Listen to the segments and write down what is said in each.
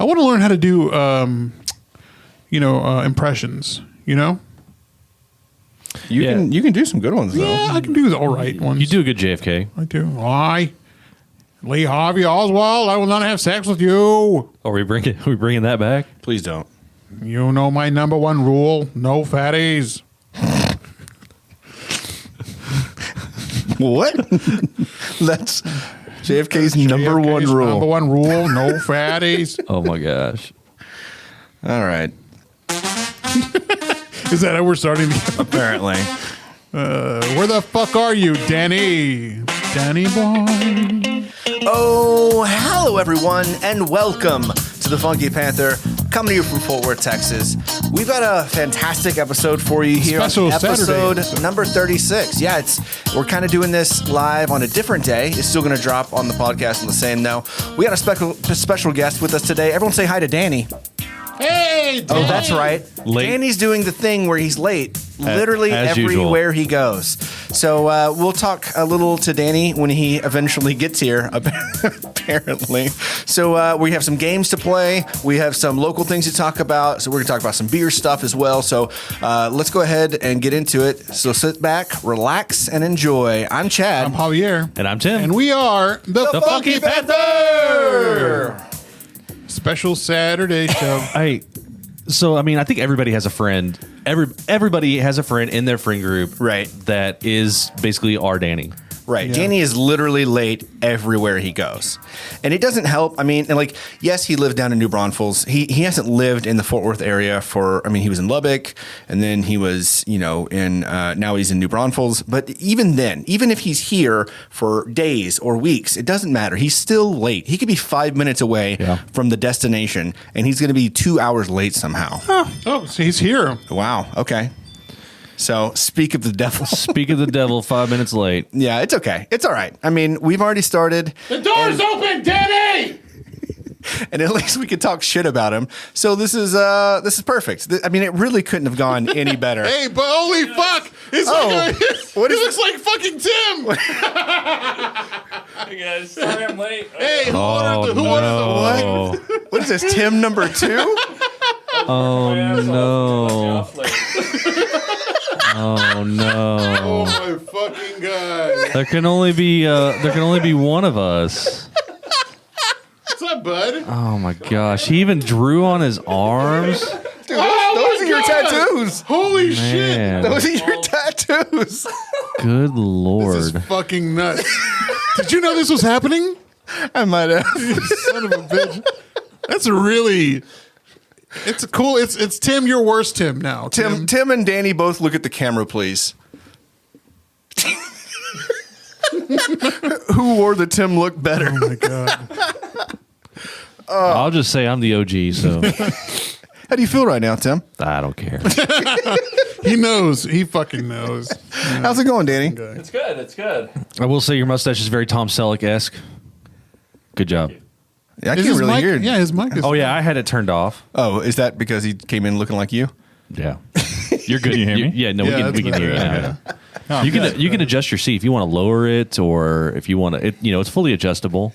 want to learn how to do, impressions. You can do some good ones though. Yeah, I can do the all right ones. You do a good JFK. I do. Lee Harvey Oswald, I will not have sex with you. Are we bringing that back? Please don't. You know my number one rule: no fatties. What? That's JFK's number one rule. Number one rule: no fatties. Oh my gosh! All right. Is that how we're starting? Apparently. Where the fuck are you, Danny? Danny boy. Oh, hello everyone, and welcome to the Funky Panther, coming to you from Fort Worth, Texas. We've got a fantastic episode for you here. Special episode Saturday. number 36. Yeah, we're kind of doing this live on a different day. It's still going to drop on the podcast on the same though. We got a special guest with us today. Everyone say hi to Danny. Hey, Danny. Oh, that's right. Late. Danny's doing the thing where he's late, literally as everywhere he goes. So we'll talk a little to Danny when he eventually gets here, apparently. So we have some games to play. We have some local things to talk about. So we're going to talk about some beer stuff as well. So let's go ahead and get into it. So sit back, relax, and enjoy. I'm Chad. I'm Javier. And I'm Tim. And we are the Funky Panther! Special Saturday show. I think everybody has a friend. Everybody has a friend in their friend group, Right. that is basically our Danny. Right. Yeah. Danny is literally late everywhere he goes. And it doesn't help. I mean, and yes, he lived down in New Braunfels. He hasn't lived in the Fort Worth area he was in Lubbock, and then he was, now he's in New Braunfels. But even then, even if he's here for days or weeks, it doesn't matter. He's still late. He could be 5 minutes away from the destination, and he's going to be 2 hours late somehow. Oh, so he's here. Wow. Okay. So, speak of the devil. Speak of the devil, 5 minutes late. Yeah, it's okay. It's all right. I mean, we've already started. The door's open, Danny! And at least we could talk shit about him. So this is perfect. I mean, it really couldn't have gone any better. Hey, but holy fuck! It's what he is looks like fucking Tim! Hey guys, sorry I'm late. Hey, who ordered the what? What is this, Tim number 2? Oh no! Oh no! Oh my fucking god! There can only be one of us. What's up, bud? Oh my gosh! He even drew on his arms. Dude, those are your tattoos. Holy Man. Those are your tattoos. Good shit! lord! This is fucking nuts. Did you know this was happening? I might have. Son of a bitch. That's really. It's cool. It's Tim. Your worst Tim now. Tim and Danny both look at the camera, please. Who wore the Tim look better? Oh my god. I'll just say I'm the OG, so How do you feel right now, Tim? I don't care. He knows. He fucking knows. How's it going, Danny? It's good. It's good. I will say your mustache is very Tom Selleck-esque. Good job. Yeah, I Is can't his really mic? hear. Yeah, his mic is. Oh yeah, I had it turned off. Oh, is that because he came in looking like you? Yeah. You're good. Can you hear me? Yeah, no, Yeah, we can that's hear you better. now. Oh, You can adjust your seat if you want to lower it, or if you want to. It's fully adjustable.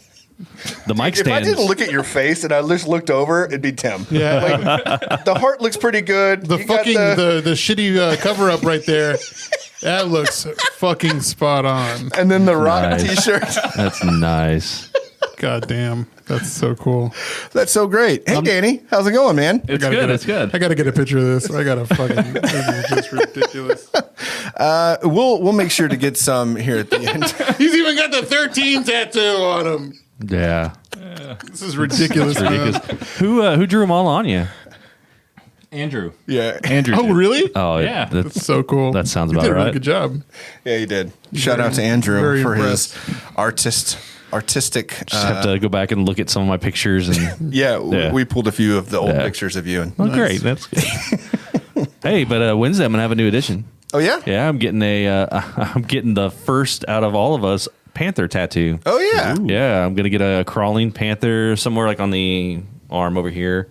The mic If I stands. didn't look at your face and I just looked over, it'd be Tim. Yeah. Like, the heart looks pretty good. The You got fucking the shitty cover up right there. That looks fucking spot on. and then the rock Nice. T-shirt. That's nice. God damn, that's so cool. That's so great. Hey, Danny, how's it going, man? It's gotta good. get a- It's good. I got to get a picture of this. I got to fucking. This is just ridiculous. We'll make sure to get some here at the end. He's even got the 13 tattoo on him. Yeah. This is ridiculous. It's ridiculous. Who drew them all on you? Andrew. Yeah, Andrew. Oh, did. really? Oh Yeah. That's so cool. That sounds You about did a really right. good job. yeah, you did. Shout out to Andrew very for impressed. his artistic. Just have to go back and look at some of my pictures and. Yeah, we pulled a few of the old Yeah. pictures of you. And, Oh, great. That's good. Hey, but Wednesday I'm gonna have a new edition. oh yeah. Yeah, I'm getting I'm getting the first out of all of us Panther tattoo. Oh yeah. Yeah, I'm gonna get a crawling panther somewhere like on the arm over here.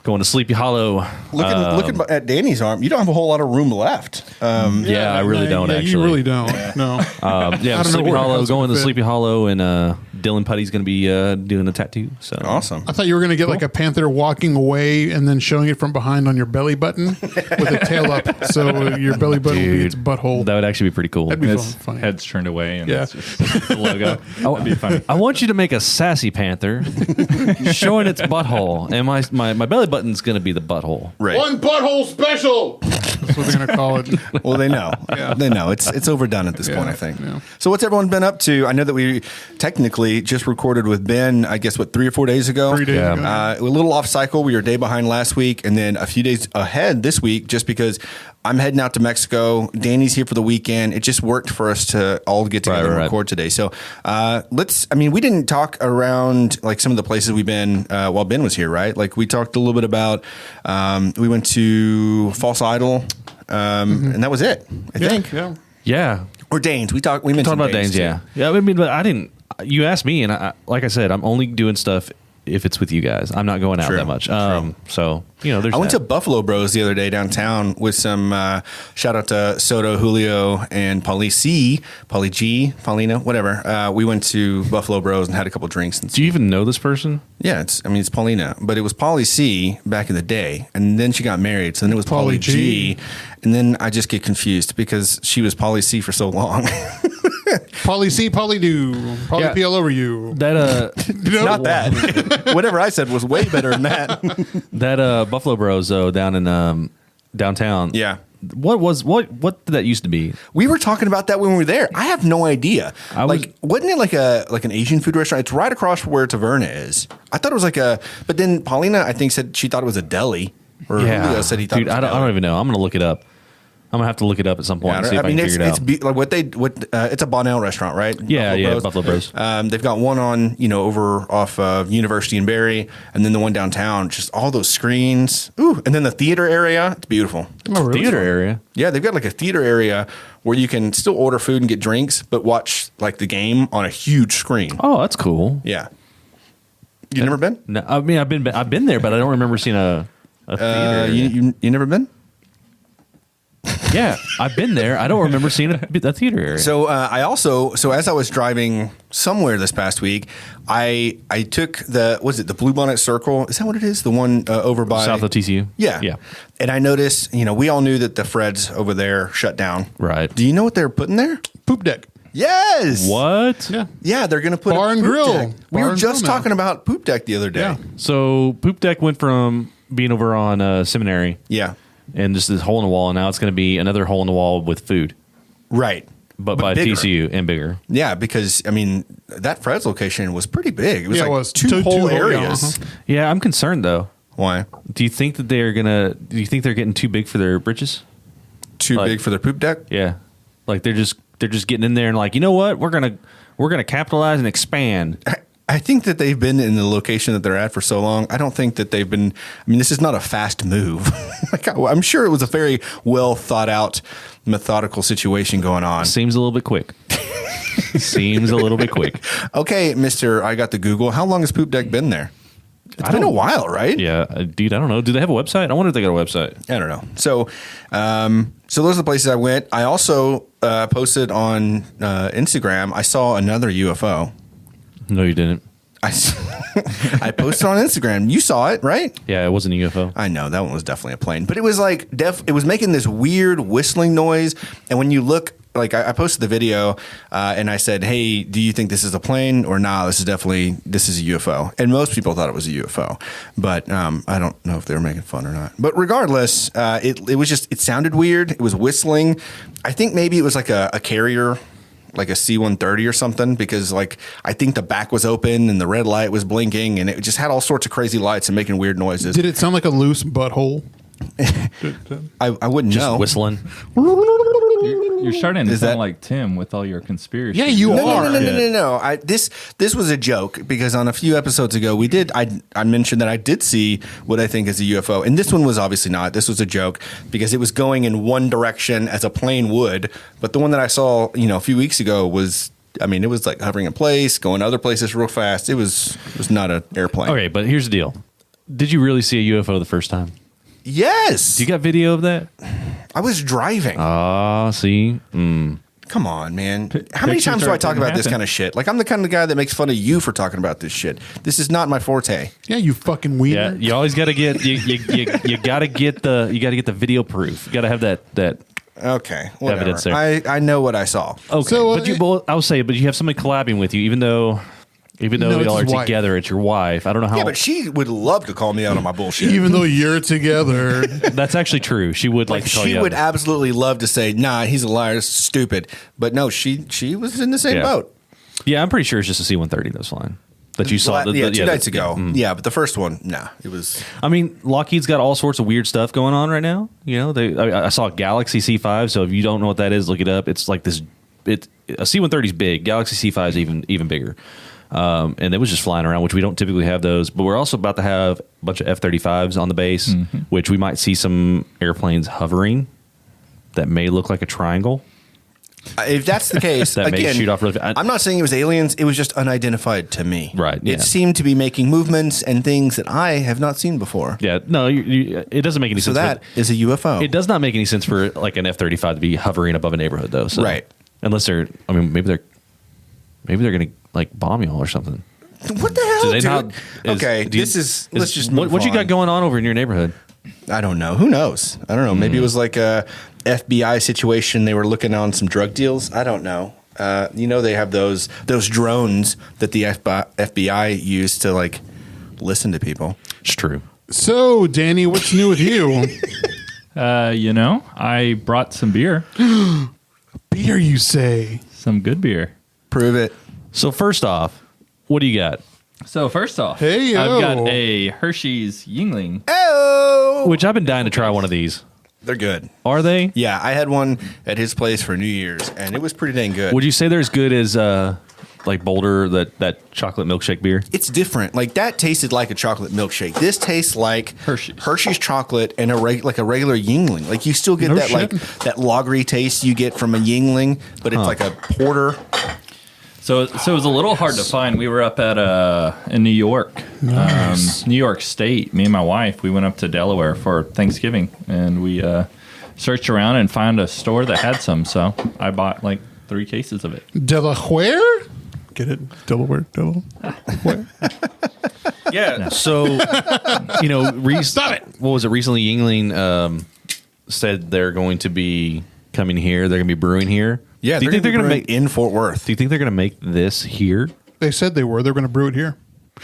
Going to Sleepy Hollow. Looking at Danny's arm, you don't have a whole lot of room left. Yeah, I really don't yeah, actually. You really don't. No. Yeah, I don't know Sleepy where Hollow. else it Going to would fit. Sleepy Hollow and Dylan Putty's going to be doing a tattoo. So Awesome. I thought you were going to get like a panther walking away and then showing it from behind on your belly button with a tail up, so your belly button will be its butthole. that would actually be pretty cool. That'd be Its fun. head's turned away, and Yeah. it's just the logo. That'd be funny. I want you to make a sassy panther showing its butthole, and my belly button's going to be the butthole. Right. One butthole special. That's what they're going to call it. Well, they know. Yeah. They know. It's overdone at this point, I think. yeah. So what's everyone been up to? I know that we technically just recorded with Ben, I guess, 3 or 4 days ago? 3 days Yeah. ago. A little off cycle. We were a day behind last week, and then a few days ahead this week, just because I'm heading out to Mexico. Danny's here for the weekend. It just worked for us to all get together and Right. record today. So we didn't talk around like some of the places we've been while Ben was here, right? Like we talked a little bit about, we went to False Idol, and that was it, I think. Yeah. Yeah. Or Danes. We mentioned Talking about Danes, too. yeah. Yeah, I mean, but I didn't. You asked me, and like I said, I'm only doing stuff if it's with you guys. I'm not going out True. that much. So, there's I went to that. Buffalo Bros the other day downtown with some shout out to Soto, Julio, and Paulie C, Paulie G, Paulina, whatever. We went to Buffalo Bros and had a couple drinks. And Do you even know this person? yeah, it's Paulina, but it was Paulie C back in the day, and then she got married, so then it was Paulie G, and then I just get confused because she was Paulie C for so long. Polly C, Polly do. Polly Yeah. P all over you. That Not that. Whatever I said was way better than that. that Buffalo Bros though down in downtown. Yeah. What did that used to be? We were talking about that when we were there. I have no idea. Wasn't it like an Asian food restaurant? It's right across from where Taverna is. I thought it was but then Paulina, I think, said she thought it was a deli. Or Julio said he thought dude, it was I a deli. don't even know. I'm gonna look it up. I'm gonna have to look it up at some point and see if I can figure it out. It's a Bonnell restaurant, right? Buffalo Bros. They've got one on, over off University and Berry, and then the one downtown. Just all those screens. Ooh, and then the theater area. It's beautiful. Oh, really? Theater area. Yeah, they've got like a theater area where you can still order food and get drinks, but watch like the game on a huge screen. Oh, that's cool. Yeah. You never been? No, I mean I've been there, but I don't remember seeing a theater. You never been? Yeah, I've been there. I don't remember seeing a theater area. So as I was driving somewhere this past week, I took the Bluebonnet Circle? Is that what it is? The one over by South of TCU. Yeah, Yeah. And I noticed, we all knew that the Freds over there shut down. Right. Do you know what they're putting there? Poop deck. Yes. What? Yeah. Yeah, they're going to put Bar a and poop grill. deck. We Bar were and just grill now. talking about poop deck the other day. Yeah. So Poop Deck went from being over on Seminary Yeah. and just this hole in the wall, and now it's going to be another hole in the wall with food, Right. but by bigger. TCU and bigger. Yeah, because that Fred's location was pretty big. It was Yeah, like it was. two Two whole whole- areas. yeah, Yeah, I'm concerned though. Why? Do you think that do you think they're getting too big for their britches? Too Like- big for their poop deck? Yeah, like they're just getting in there and like, you know what, we're gonna capitalize and expand. I think that they've been in the location that they're at for so long. I don't think that they've been. This is not a fast move. I'm sure it was a very well thought out, methodical situation going on. Seems a little bit quick. Seems a little bit quick. Okay, Mister, I got the Google. How long has Poop Deck been there? It's been a while, right? Yeah, dude, I don't know. Do they have a website? I wonder if they got a website. I don't know. So those are the places I went. I also posted on Instagram. I saw another UFO. No, you didn't. I posted on Instagram. You saw it, right? Yeah, it wasn't a UFO. I know that one was definitely a plane, but it was like it was making this weird whistling noise. And when you look, like I posted the video and I said, "Hey, do you think this is a plane or nah? This is a UFO." And most people thought it was a UFO, but I don't know if they were making fun or not. But regardless, it sounded weird. It was whistling. I think maybe it was like a carrier, like a C-130 or something, because like I think the back was open and the red light was blinking and it just had all sorts of crazy lights and making weird noises. Did it sound like a loose butthole? I wouldn't Just know. whistling. You're starting to Is sound that- like Tim with all your conspiracy. Yeah, you No, are. no. This was a joke because on a few episodes ago I mentioned that I did see what I think is a UFO, and this one was obviously not. This was a joke because it was going in one direction as a plane would, but the one that I saw a few weeks ago was. It was like hovering in place, going other places real fast. It was not an airplane. Okay, but here's the deal. Did you really see a UFO the first time? Yes. Do you got video of that? I was driving. See? Come on, man. How many times do I talk about this kind of shit? Like, I'm the kind of guy that makes fun of you for talking about this shit. This is not my forte. Yeah, you fucking wiener. Yeah, you always got to get you got to get the video proof. You got to have that. Okay, whatever. Evidence there. I know what I saw. Okay, So, but I will say, but you have somebody collabing with you, even though No, y'all are it's his wife. together, it's your wife. I don't know how. Yeah, but she would love to call me out on my bullshit. Even though you're together. That's actually true. She would like to call She you would out. absolutely love to say, "Nah, he's a liar. It's stupid." But no, she was in the same Yeah. boat. Yeah, I'm pretty sure it's just a C-130 that's flying. That you saw. 2 nights ago. Yeah, but the first one, nah, it was. I mean, Lockheed's got all sorts of weird stuff going on right now. You know, I saw a Galaxy C5. So if you don't know what that is, look it up. It's like this. A C-130 is big. Galaxy C5 is even bigger. And it was just flying around, which we don't typically have those. But we're also about to have a bunch of F-35s on the base, which we might see some airplanes hovering that may look like a triangle. If that's the case, That may again, shoot off really- I'm not saying it was aliens. It was just unidentified to me. Right, yeah. It seemed to be making movements and things that I have not seen before. Yeah, no, it doesn't make any So sense. that is a UFO. It does not make any sense for like an F-35 to be hovering above a neighborhood, though. So. Right. Unless they're, I mean, maybe they're going to like bomb y'all or something. What the hell, Do they dude? not? Let's just move what you on. got going on over in your neighborhood? I don't know. Who knows? I don't know. Maybe it was like a FBI situation. They were looking on some drug deals. I don't know. They have those drones that the FBI use to like listen to people. It's true. So, Danny, what's new with you? I brought some beer, Beer, you say? some good beer. Prove it. So first off, what do you got? So first off, Hey, yo. I've got a Hershey's Yuengling. Oh, Which I've been dying to try one of these. they're good. Are they? Yeah, I had one at his place for New Year's, and it was pretty dang good. Would you say they're as good as like Boulder, that chocolate milkshake beer? It's different. Like that tasted like a chocolate milkshake. This tastes like Hershey's chocolate and like a regular Yuengling. Like you still get No that shit. like that lagery taste you get from a Yuengling, but it's like a porter. So it was a little hard to find. We were up at in New York, New York State. Me and my wife, we went up to Delaware for Thanksgiving, and we searched around and found a store that had some. So I bought like 3 cases of it. Delaware? Get it? Delaware? Delaware? Yeah. So, stop it. What was it? Recently, Yuengling said they're going to be coming here. They're going to be brewing here. Yeah, Do you think they're going to make? in Fort Worth? Do you think they're going to make this here? They said they were. They're going to brew it here.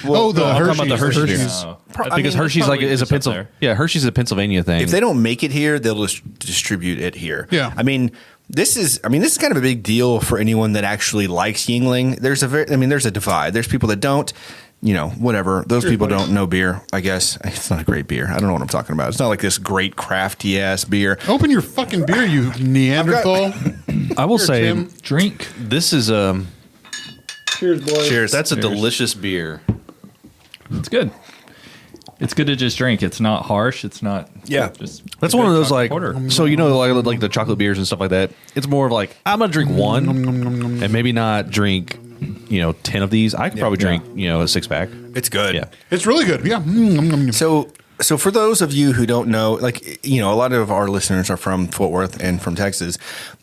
Well, the I'm Hershey's. talking about the Hershey's. I Because mean, Hershey's probably is a just up there. Hershey's is a Pennsylvania thing. If they don't make it here, they'll just distribute it here. Yeah. I mean, this is kind of a big deal for anyone that actually likes Yuengling. There's a divide. There's people that don't. Whatever. Those people don't know beer, I guess. It's not a great beer. I don't know what I'm talking about. It's not like this great crafty ass beer. Open your fucking beer, you Neanderthal. I will Here, say Tim. Drink. this is Cheers, boys. Cheers. that's a delicious beer. It's good. It's good to just drink. It's not harsh. It's not. Yeah. Just That's a one of good those like porter. so like the chocolate beers and stuff like that. It's more of like I'm gonna drink one and maybe not drink 10 of these. I could probably drink a 6-pack. It's good. Yeah. It's really good. Yeah. So for those of you who don't know, a lot of our listeners are from Fort Worth and from Texas.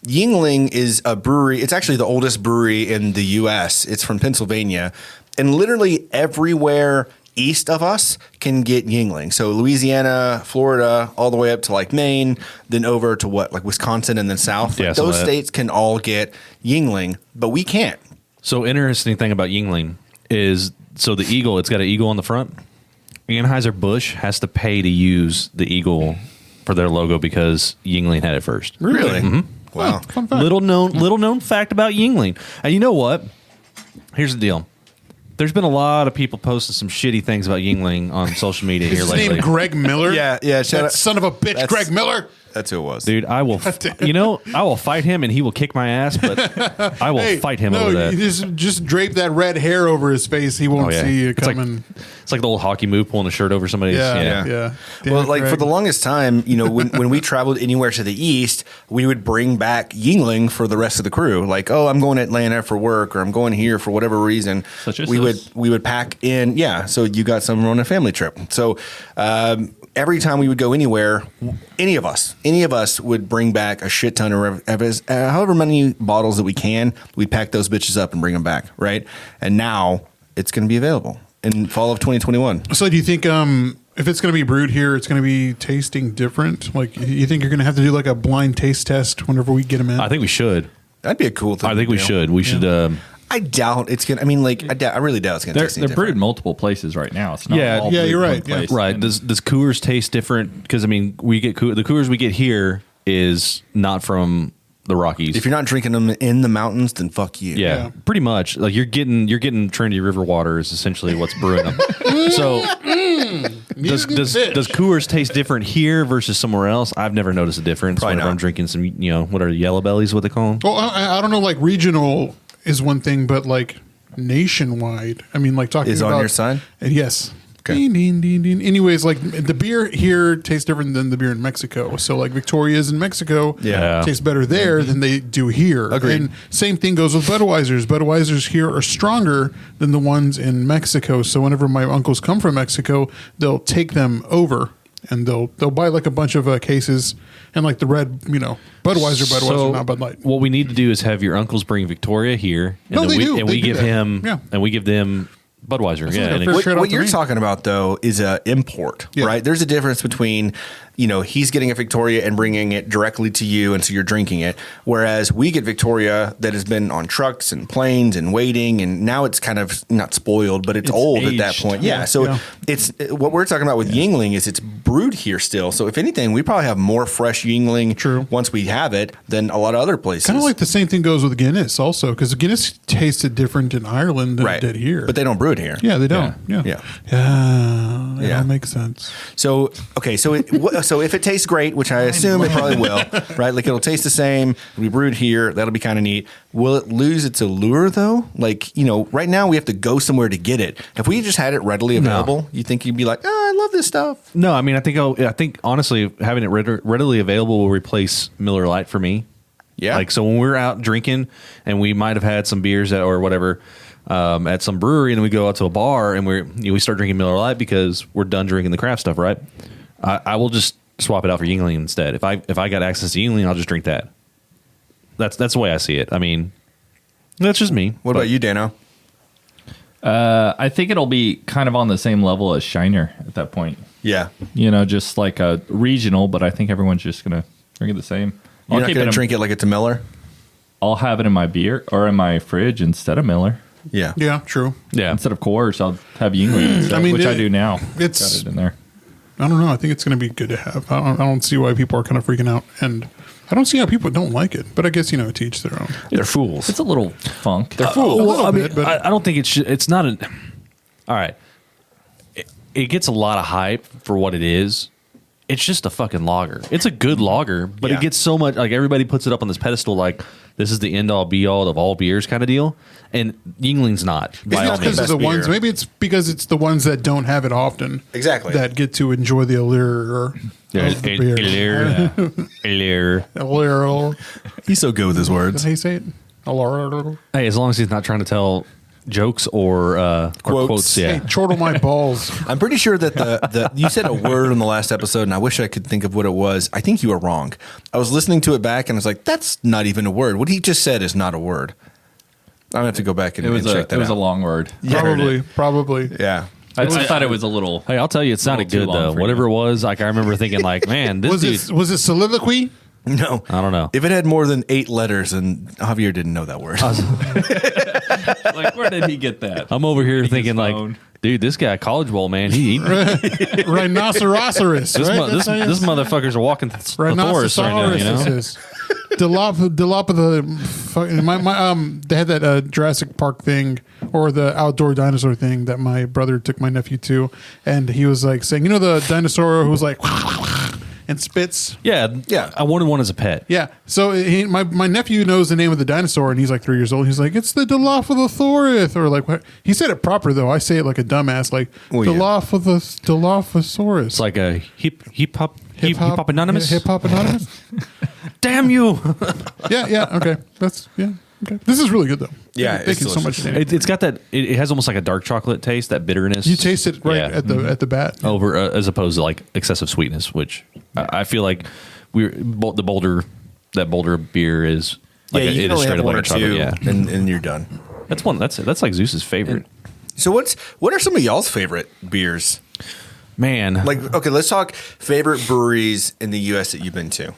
Yuengling is a brewery. It's actually the oldest brewery in the U.S. It's from Pennsylvania, and literally everywhere east of us can get Yuengling. So Louisiana, Florida, all the way up to like Maine, then over to Wisconsin and then south. Yeah, Those some of that. states can all get Yuengling, but we can't. So interesting thing about Yuengling is so the eagle. It's got an eagle on the front. Anheuser-Busch has to pay to use the eagle for their logo because Yuengling had it first. Really? Mm-hmm. Wow. Fun fact. Little known fact about Yuengling. And you know what? Here's the deal. There's been a lot of people posting some shitty things about Yuengling on social media Is here his lately. name Greg Miller? Yeah. Shout That out- son of a bitch, That's- Greg Miller. That's who it was. Dude, I will fight him and he will kick my ass, but I will fight him over that. You just drape that red hair over his face. He won't Oh, yeah. see you It's like- coming. It's like the old hockey move, pulling a shirt over somebody's. Yeah. Damn Well, it, like Greg. for the longest time, when we traveled anywhere to the east, we would bring back Yuengling for the rest of the crew. Like, oh, I'm going to Atlanta for work, or I'm going here for whatever reason. Such as we this. would pack in. Yeah, so you got some on a family trip. So every time we would go anywhere, any of us would bring back a shit ton of however many bottles that we can. We'd pack those bitches up and bring them back, right? And now it's going to be available in fall of 2021. So do you think if it's going to be brewed here, it's going to be tasting different? Like, you think you're going to have to do like a blind taste test whenever we get them in? I think we should. That'd be a cool thing. I think we should. We should. I doubt it's gonna. I mean, like, I really doubt it's gonna taste any They're brewed different. multiple places right now. It's not Yeah, all yeah, brewed you're one right, yeah. place. Right. And Does Coors taste different? Because I mean, we get the Coors we get here is not from the Rockies. If you're not drinking them in the mountains, then fuck you. yeah, pretty much. Like you're getting Trinity River water is essentially what's brewing them. So does Coors taste different here versus somewhere else? I've never noticed a difference. Probably whenever not. I'm drinking some, what are yellow bellies? What they call them? Well, I don't know. Like regional is one thing, but like nationwide, I mean, like talking Is about on your side? Yes. Okay. Ding, ding, ding, ding. Anyways, like the beer here tastes different than the beer in Mexico. So like Victoria's in Mexico Yeah. tastes better there than they do here. Agreed. And same thing goes with Budweiser's. Budweiser's here are stronger than the ones in Mexico. So whenever my uncles come from Mexico, they'll take them over and they'll buy like a bunch of cases and like the red, Budweiser, not Bud Light. What we need to do is have your uncles bring Victoria here, and No, then they we do. and They we do give that. him Yeah. and we give them Budweiser. That's Yeah, like a and fair it's- trade off What to you're me. talking about, though, is a import, Yeah. right? There's a difference between, he's getting a Victoria and bringing it directly to you, and so you're drinking it. Whereas we get Victoria that has been on trucks and planes and waiting, and now it's kind of not spoiled, but it's old at that aged. point. Yeah. So Yeah. it's what we're talking about with Yuengling is it's brewed here still. So if anything, we probably have more fresh Yuengling True. once we have it than a lot of other places. Kind of like the same thing goes with Guinness also, because Guinness tasted different in Ireland than it did here. but they don't brew it here. yeah, they don't. Yeah. Yeah. It Yeah. all makes sense. So okay, so so if it tastes great, which I assume it probably will, right? Like it'll taste the same. It'll be brewed here. That'll be kind of neat. Will it lose its allure though? Like right now we have to go somewhere to get it. If we just had it readily available, you think you'd be like, oh, I love this stuff. No, I mean, I think honestly, having it readily available will replace Miller Lite for me. Yeah. Like, so when we're out drinking and we might have had some beers or whatever at some brewery, and then we go out to a bar and we start drinking Miller Lite because we're done drinking the craft stuff, right? I will just swap it out for Yuengling instead. If I got access to Yuengling, I'll just drink that. That's the way I see it. I mean, that's just me. What about you, Dano? I think it'll be kind of on the same level as Shiner at that point. Yeah. Just like a regional, but I think everyone's just going to drink it the same. You're not going to drink it like it's a Miller? I'll have it in my beer or in my fridge instead of Miller. Yeah. Yeah, true. Yeah. Instead of Coors, I'll have Yuengling instead, I mean, which I do now. it's- Got it in there. I don't know. I think it's going to be good to have. I don't see why people are kind of freaking out, and I don't see how people don't like it. But I guess to each their own. They're fools. It's a little funk. They're fools. a little I mean, bit, but I don't think it's not an. All right, it gets a lot of hype for what it is. It's just a fucking lager. It's a good lager, but Yeah. it gets so much, like, everybody puts it up on this pedestal like this is the end all be all of all beers kind of deal. And Yuengling's not. it's By all not because means. of the Best ones. beer. Maybe it's because it's the ones that don't have it often. Exactly. That get to enjoy the allure. Of the beer. Allure. He's so good with his That's words. how you say it. Allure. Hey, as long as he's not trying to tell jokes or quotes, yeah. Hey, chortle my balls. I'm pretty sure that the you said a word in the last episode, and I wish I could think of what it was. I think you were wrong. I was listening to it back, and I was like, "That's not even a word. What he just said is not a word." I'm gonna have to go back and, It was and check that it was out. a long word. Probably. Yeah. I just thought it was a little. Hey, I'll tell you, it sounded too good long though. for Whatever you. it was, like I remember thinking, like, man, this dude. Was it soliloquy? No, I don't know. If it had more than 8 letters, then Javier didn't know that word. Like, where did he get that? I'm over here thinking, like, phone. dude, this guy College Bowl, man, he Rhinoceros. this, right? this, That's how you this say it. motherfucker's a walking thesaurus right now, Rhinoceros. you know? This is. They had that Jurassic Park thing or the outdoor dinosaur thing that my brother took my nephew to, and he was like saying, the dinosaur who was like and spits. Yeah, Yeah. I wanted one as a pet. Yeah, so my nephew knows the name of the dinosaur, and he's like 3 years old. He's like, it's the Dilophosaurus, or like what? He said it proper though. I say it like a dumbass, like Well, yeah. Dilophosaurus. It's like a hip hop anonymous. Hip hop anonymous. Damn you! Yeah. Okay. That's yeah. Okay. This is really good though. Yeah, Thank you so much, delicious. Danny. It's got that. It has almost like a dark chocolate taste. That bitterness. You taste it right Yeah. at the bat. over as opposed to like excessive sweetness, which I feel like the Boulder beer is. Like yeah, you it can is only straight have up one like or a two, chocolate. Yeah, and you're done. that's one. That's like Zeus's favorite. So what are some of y'all's favorite beers? Man, Like, okay, let's talk favorite breweries in the U.S. that you've been to.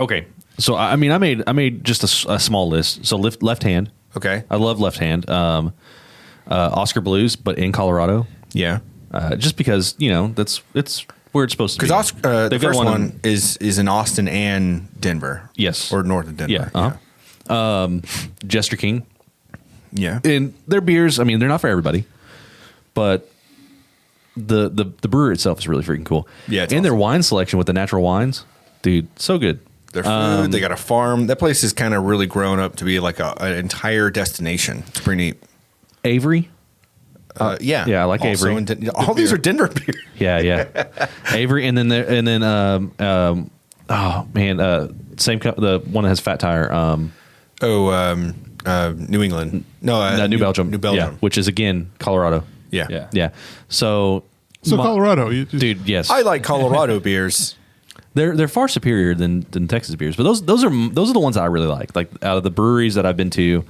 okay. So I mean, I made just a small list. So Left Hand. Okay. I love Left Hand. Oscar Blues, but in Colorado. Yeah. Just because it's where it's supposed to be. Because the They've got first in- one is in Austin and Denver. Yes. Or north of Denver. Yeah. Jester King. Yeah. And their beers, I mean, they're not for everybody, but the brewer itself is really freaking cool. Yeah, it's and their awesome. wine selection with the natural wines, dude, so good. Their food, they got a farm. That place is kind of really grown up to be like an entire destination. It's pretty neat. Avery, Yeah. yeah, I like Also Avery. all these are Denver beer. yeah, Avery, and then same the one that has Fat Tire, New England. No, New Belgium, New Belgium. yeah, which is again Colorado, Yeah. yeah. So Colorado, dude, yes, I like Colorado beers. They're far superior than Texas beers, but those are the ones that I really like. Like out of the breweries that I've been to,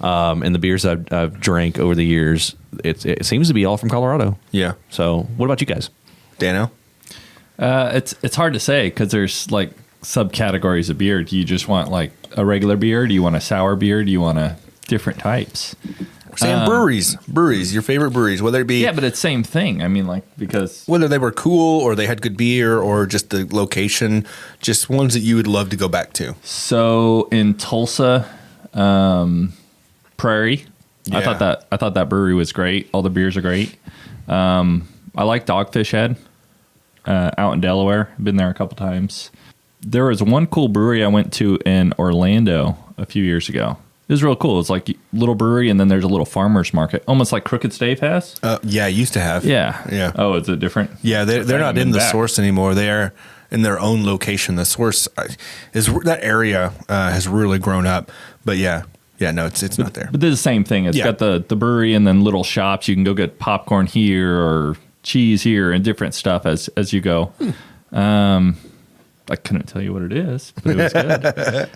and the beers I've drank over the years, it seems to be all from Colorado. Yeah. So what about you guys? Dano? It's hard to say because there's like subcategories of beer. Do you just want like a regular beer? Do you want a sour beer? Do you want different types? Sam, breweries, your favorite breweries, whether it be Yeah, but it's same thing. I mean, like because whether they were cool or they had good beer or just the location, just ones that you would love to go back to. so in Tulsa, Prairie. Yeah. I thought that brewery was great. All the beers are great. I like Dogfish Head out in Delaware. Been there a couple times. There was one cool brewery I went to in Orlando a few years ago. It was real cool. It's like a little brewery, and then there's a little farmer's market, almost like Crooked Stave has. Yeah, used to have. Yeah. Yeah. Oh, is it different? Yeah, they're not haven't in been the back. source anymore. They are in their own location. The source is that area has really grown up. But no, it's not there. But they're the same thing. It's Yeah. got the brewery and then little shops. You can go get popcorn here or cheese here and different stuff as you go. I couldn't tell you what it is, but it was good.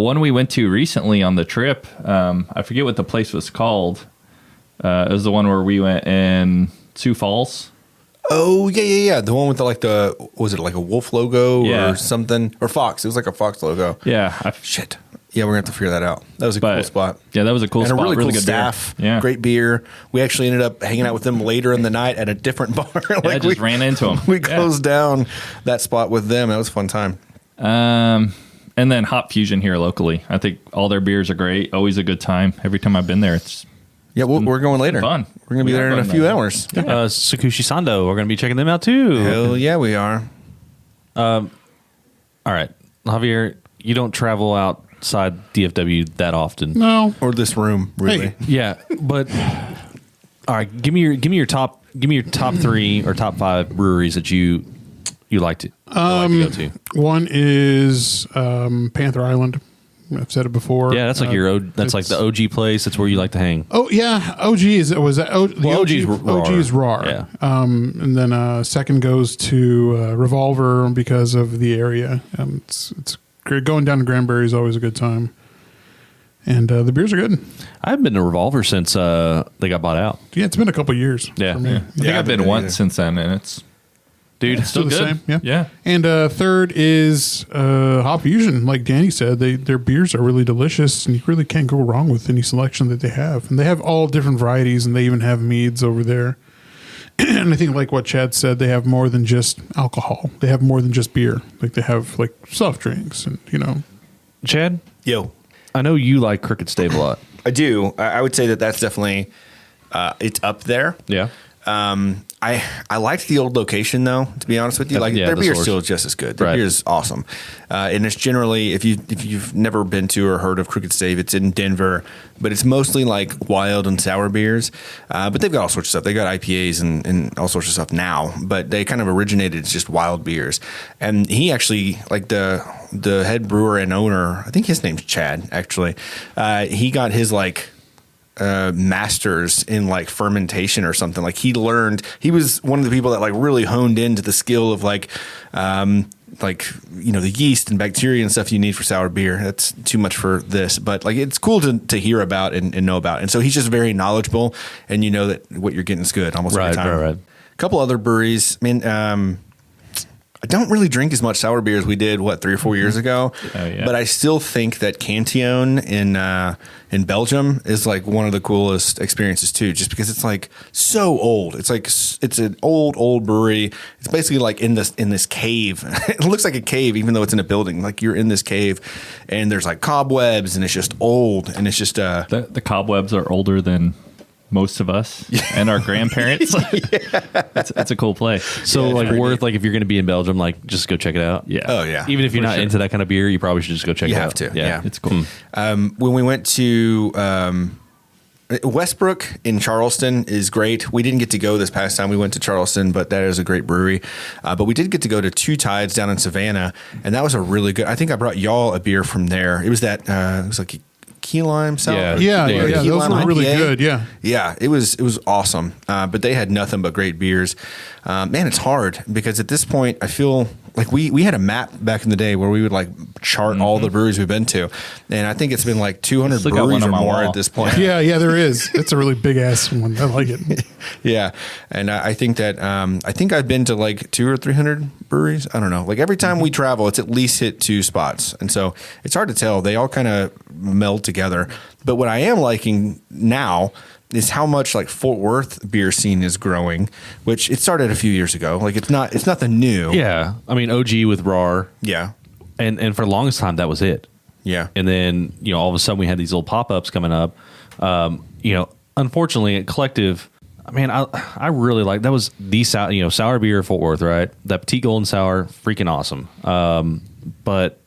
One we went to recently on the trip, I forget what the place was called. It was the one where we went in Sioux Falls. Oh yeah. The one with was it like a wolf logo Yeah. or something or fox? It was like a fox logo. Yeah. Shit. Yeah, we're gonna have to figure that out. That was a cool spot. Yeah, that was a cool And spot. a really cool good staff. beer. Yeah. Great beer. We actually ended up hanging out with them later in the night at a different bar. I just ran into them. We closed down that spot with them. That was a fun time. And then Hop Fusion here locally. I think all their beers are great. Always a good time. Every time I've been there, it's Yeah, we're going later. fun. We're going to be We there are in a going few there. hours. Sakushi Sando, we're going to be checking them out too. Hell yeah, we are. All right, Javier, you don't travel outside DFW that often. No. Or this room, really. Hey. Yeah, but all right, give me your top 3 or top 5 breweries that you like to go to. One is Panther Island. I've said it before. Yeah, that's like that's like the OG place. That's where you like to hang. Oh yeah, OG was that the Well, OG? OG is RAR. OG is RAR. Yeah. And then second goes to Revolver because of the area. It's great. Going down to Granbury is always a good time, and the beers are good. I haven't been to Revolver since they got bought out. Yeah, it's been a couple years. Yeah. for me. Yeah. I think Yeah, I've been either. once since then, and it's Dude, Still the good. same. Yeah. Yeah. And third is Hop Fusion. Like Danny said, their beers are really delicious, and you really can't go wrong with any selection that they have. And they have all different varieties, and they even have meads over there. And I think, like what Chad said, they have more than just alcohol. They have more than just beer. Like they have like soft drinks, and Chad, Yo, I know you like Crooked Stave a lot. I do. I would say that's definitely it's up there. Yeah. I liked the old location though. To be honest with you, like Yeah, their the beer is source. still just as good. Their Right. beer is awesome, and it's generally if you've never been to or heard of Crooked Stave, it's in Denver, but it's mostly like wild and sour beers. But they've got all sorts of stuff. They got IPAs and all sorts of stuff now, but they kind of originated as just wild beers. And he actually like the head brewer and owner. I think his name's Chad. Actually, he got his like. Masters in like fermentation or something. Like he was one of the people that like really honed into the skill of like the yeast and bacteria and stuff you need for sour beer. That's too much for this, but like it's cool to hear about and know about. And so he's just very knowledgeable, and you know that what you're getting is good almost every time. Right. A couple other breweries. I mean, I don't really drink as much sour beer as we did 3 or 4 years ago, but I still think that Cantillon in Belgium is like one of the coolest experiences too, just because it's like so old. It's like it's an old brewery. It's basically like in this cave. It looks like a cave, even though it's in a building. Like you're in this cave, and there's like cobwebs, and it's just old, and it's just The cobwebs are older than most of us and our grandparents. It's a cool place. So Yeah, like pretty worth neat. like if you're going to be in Belgium, like just go check it out. Yeah. Oh yeah. Even if you're For not sure. into that kind of beer, you probably should just go check You it have out. to, yeah. It's cool. When we went to Westbrook in Charleston is great. We didn't get to go this past time. We went to Charleston, but that is a great brewery. But we did get to go to Two Tides down in Savannah, and that was a really good. I think I brought y'all a beer from there. It was that. It was like key lime sour. Yeah. Yeah, Or key those lime were really IPA. good. Yeah. Yeah, it was awesome. But they had nothing but great beers. Man, it's hard because at this point I feel like we had a map back in the day where we would like chart all the breweries we've been to, and I think it's been like 200 Still got breweries one or on my more wall. at this point. Yeah, there is. It's a really big ass one. I like it. Yeah, and I think that I think I've been to like 200 or 300 breweries. I don't know. Like every time we travel, it's at least hit 2 spots, and so it's hard to tell. They all kind of meld together. But what I am liking now is how much like Fort Worth beer scene is growing, which it started a few years ago. Like it's nothing new. Yeah. I mean, OG with RAR, Yeah. and for the longest time that was it. Yeah. And then, all of a sudden we had these little pop-ups coming up. Unfortunately, at Collective, I mean, I really like, that was the sour beer Fort Worth, right? That Petite Golden Sour, freaking awesome. But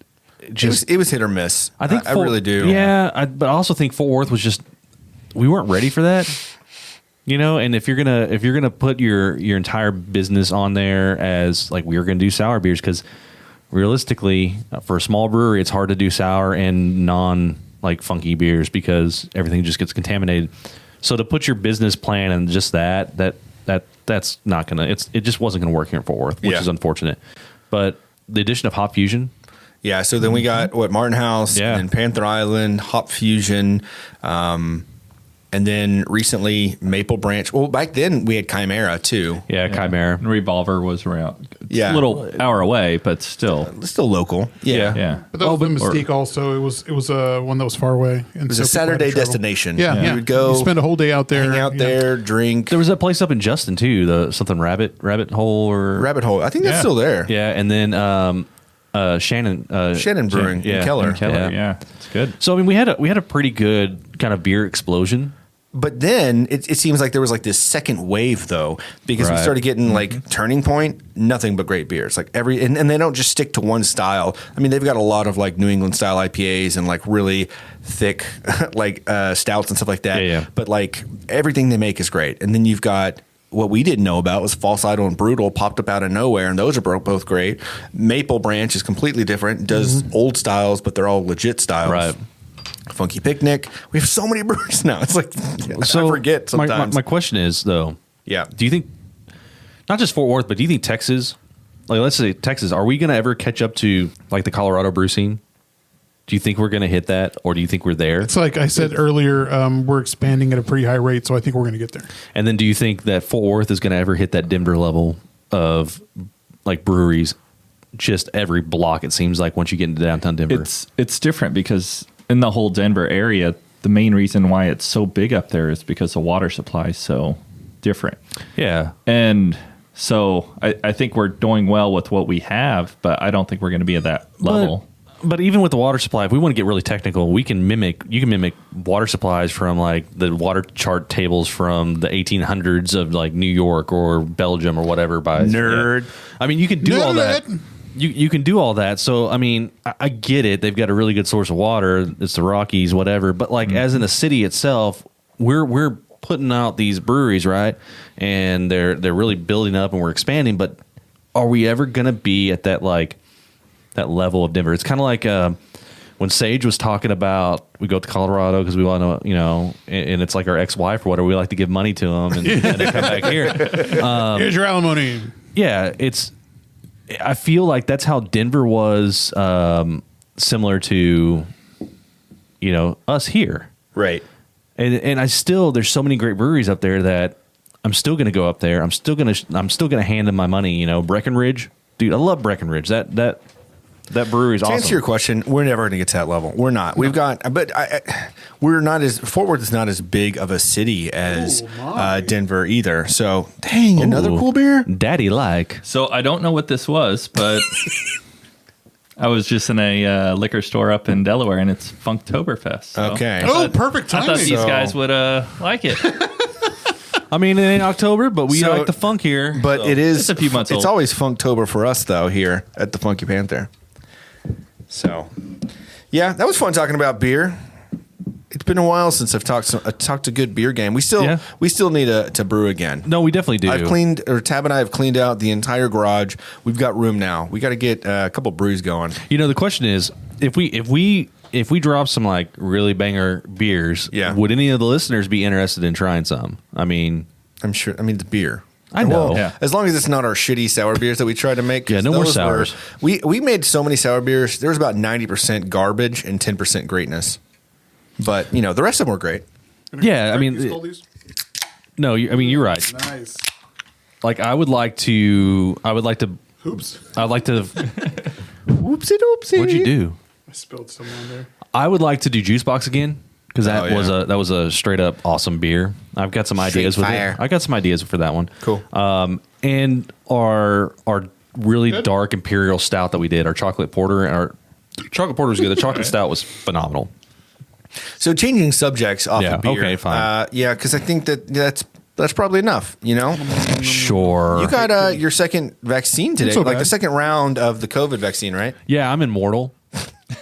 It was hit or miss. I think I really do. Yeah, but I also think Fort Worth was just, we weren't ready for that. And if you're gonna put your entire business on there as like we're gonna do sour beers, because realistically, for a small brewery, it's hard to do sour and non like funky beers because everything just gets contaminated. So to put your business plan and just that's not gonna, it just wasn't gonna work here in Fort Worth, which Yeah. is unfortunate. But the addition of Hop Fusion. Yeah, so then we got Martin House Yeah. and Panther Island, Hop Fusion, and then recently Maple Branch. Well, back then we had Chimera too. Yeah, Chimera. And Revolver was around. It's Yeah. a little hour away, but still. It's still local. Yeah. Yeah. But that was the Mystique also. It was one that was far away. And It was a Saturday destination. Yeah. You would go You spend a whole day out there. hang out there, drink. There was that place up in Justin too, the something Rabbit Hole or Rabbit Hole. I think that's Yeah. still there. yeah, and then Shannon Brewing in Keller. Yeah. It's good. So I mean, we had a pretty good kind of beer explosion. But then it seems like there was like this second wave though, because we Right. started getting like Turning Point, nothing but great beers. Like and they don't just stick to one style. I mean, they've got a lot of like New England style IPAs and like really thick like stouts and stuff like that. Yeah. But like everything they make is great. And then you've got what we didn't know about was False Idol and Brutal popped up out of nowhere, and those are both great. Maple Branch is completely different, does old styles, but they're all legit styles. Right. Funky Picnic. We have so many breweries now. It's like I forget sometimes. My question is though, Yeah. do you think not just Fort Worth, but do you think Texas, like let's say Texas, are we going to ever catch up to like the Colorado brew scene? Do you think we're going to hit that, or do you think we're there? It's like I said earlier, we're expanding at a pretty high rate, so I think we're going to get there. And then do you think that Fort Worth is going to ever hit that Denver level of like breweries? Just every block, it seems like once you get into downtown Denver. It's different because in the whole Denver area, the main reason why it's so big up there is because the water supply is so different. Yeah. And so I think we're doing well with what we have, but I don't think we're going to be at that level. But even with the water supply, if we want to get really technical, you can mimic water supplies from like the water chart tables from the 1800s of like New York or Belgium or whatever. Nerd. Yeah. I mean, you can do all that. You can do all that. So, I mean, I get it. They've got a really good source of water. It's the Rockies, whatever. But like as in the city itself, we're putting out these breweries, right? And they're really building up and we're expanding. But are we ever going to be at that like that level of Denver? It's kind of like when Sage was talking about we go to Colorado because we want to, you know, and it's like our ex-wife or whatever. We like to give money to them and they come back here. Here's your alimony. Yeah, I feel like that's how Denver was similar to, you know, us here. Right. And there's so many great breweries up there that I'm still going to go up there. I'm still going to hand them my money, you know. Breckenridge. Dude, I love Breckenridge. That brewery's awesome. To answer your question, we're never going to get to that level. We're not. We've got, but we're not as Fort Worth is not as big of a city as Denver either. So, dang, another cool beer. Daddy like. So I don't know what this was, but I was just in a liquor store up in Delaware, and it's Funktoberfest. So Okay. Perfect I timing. thought these guys would like it. I mean, it ain't October, but we like the funk here. But it is It's a few months It's old. always Funktober for us though here at the Funky Panther. So, yeah, that was fun talking about beer. It's been a while since I've talked a good beer game. We still need to brew again. No, we definitely do. Tab and I have cleaned out the entire garage. We've got room now. We got to get a couple brews going. You know, the question is, if we drop some like really banger beers, would any of the listeners be interested in trying some? I mean, I'm sure. I mean, the beer. I know. Well, Yeah. as long as it's not our shitty sour beers that we try to make. Yeah, no more sours. We made so many sour beers. There was about 90% garbage and 10% greatness. But, you know, the rest of them were great. yeah, I mean, no, I mean, you're right. Nice. Like, I would like to. Oops. Oopsie doopsie. What'd you do? I spilled some on there. I would like to do Juice Box again because that yeah. was a straight up awesome beer. I've got some ideas with fire. it. I got some ideas for that one. Cool. And our really dark imperial stout that we did, our chocolate porter, and our chocolate porter was good. The chocolate stout was phenomenal. So changing subjects off Yeah, of beer. okay, fine. Yeah, because I think that's probably enough, you know? Sure. You got your second vaccine today, so like bad. the second round of the COVID vaccine, right? Yeah, I'm immortal.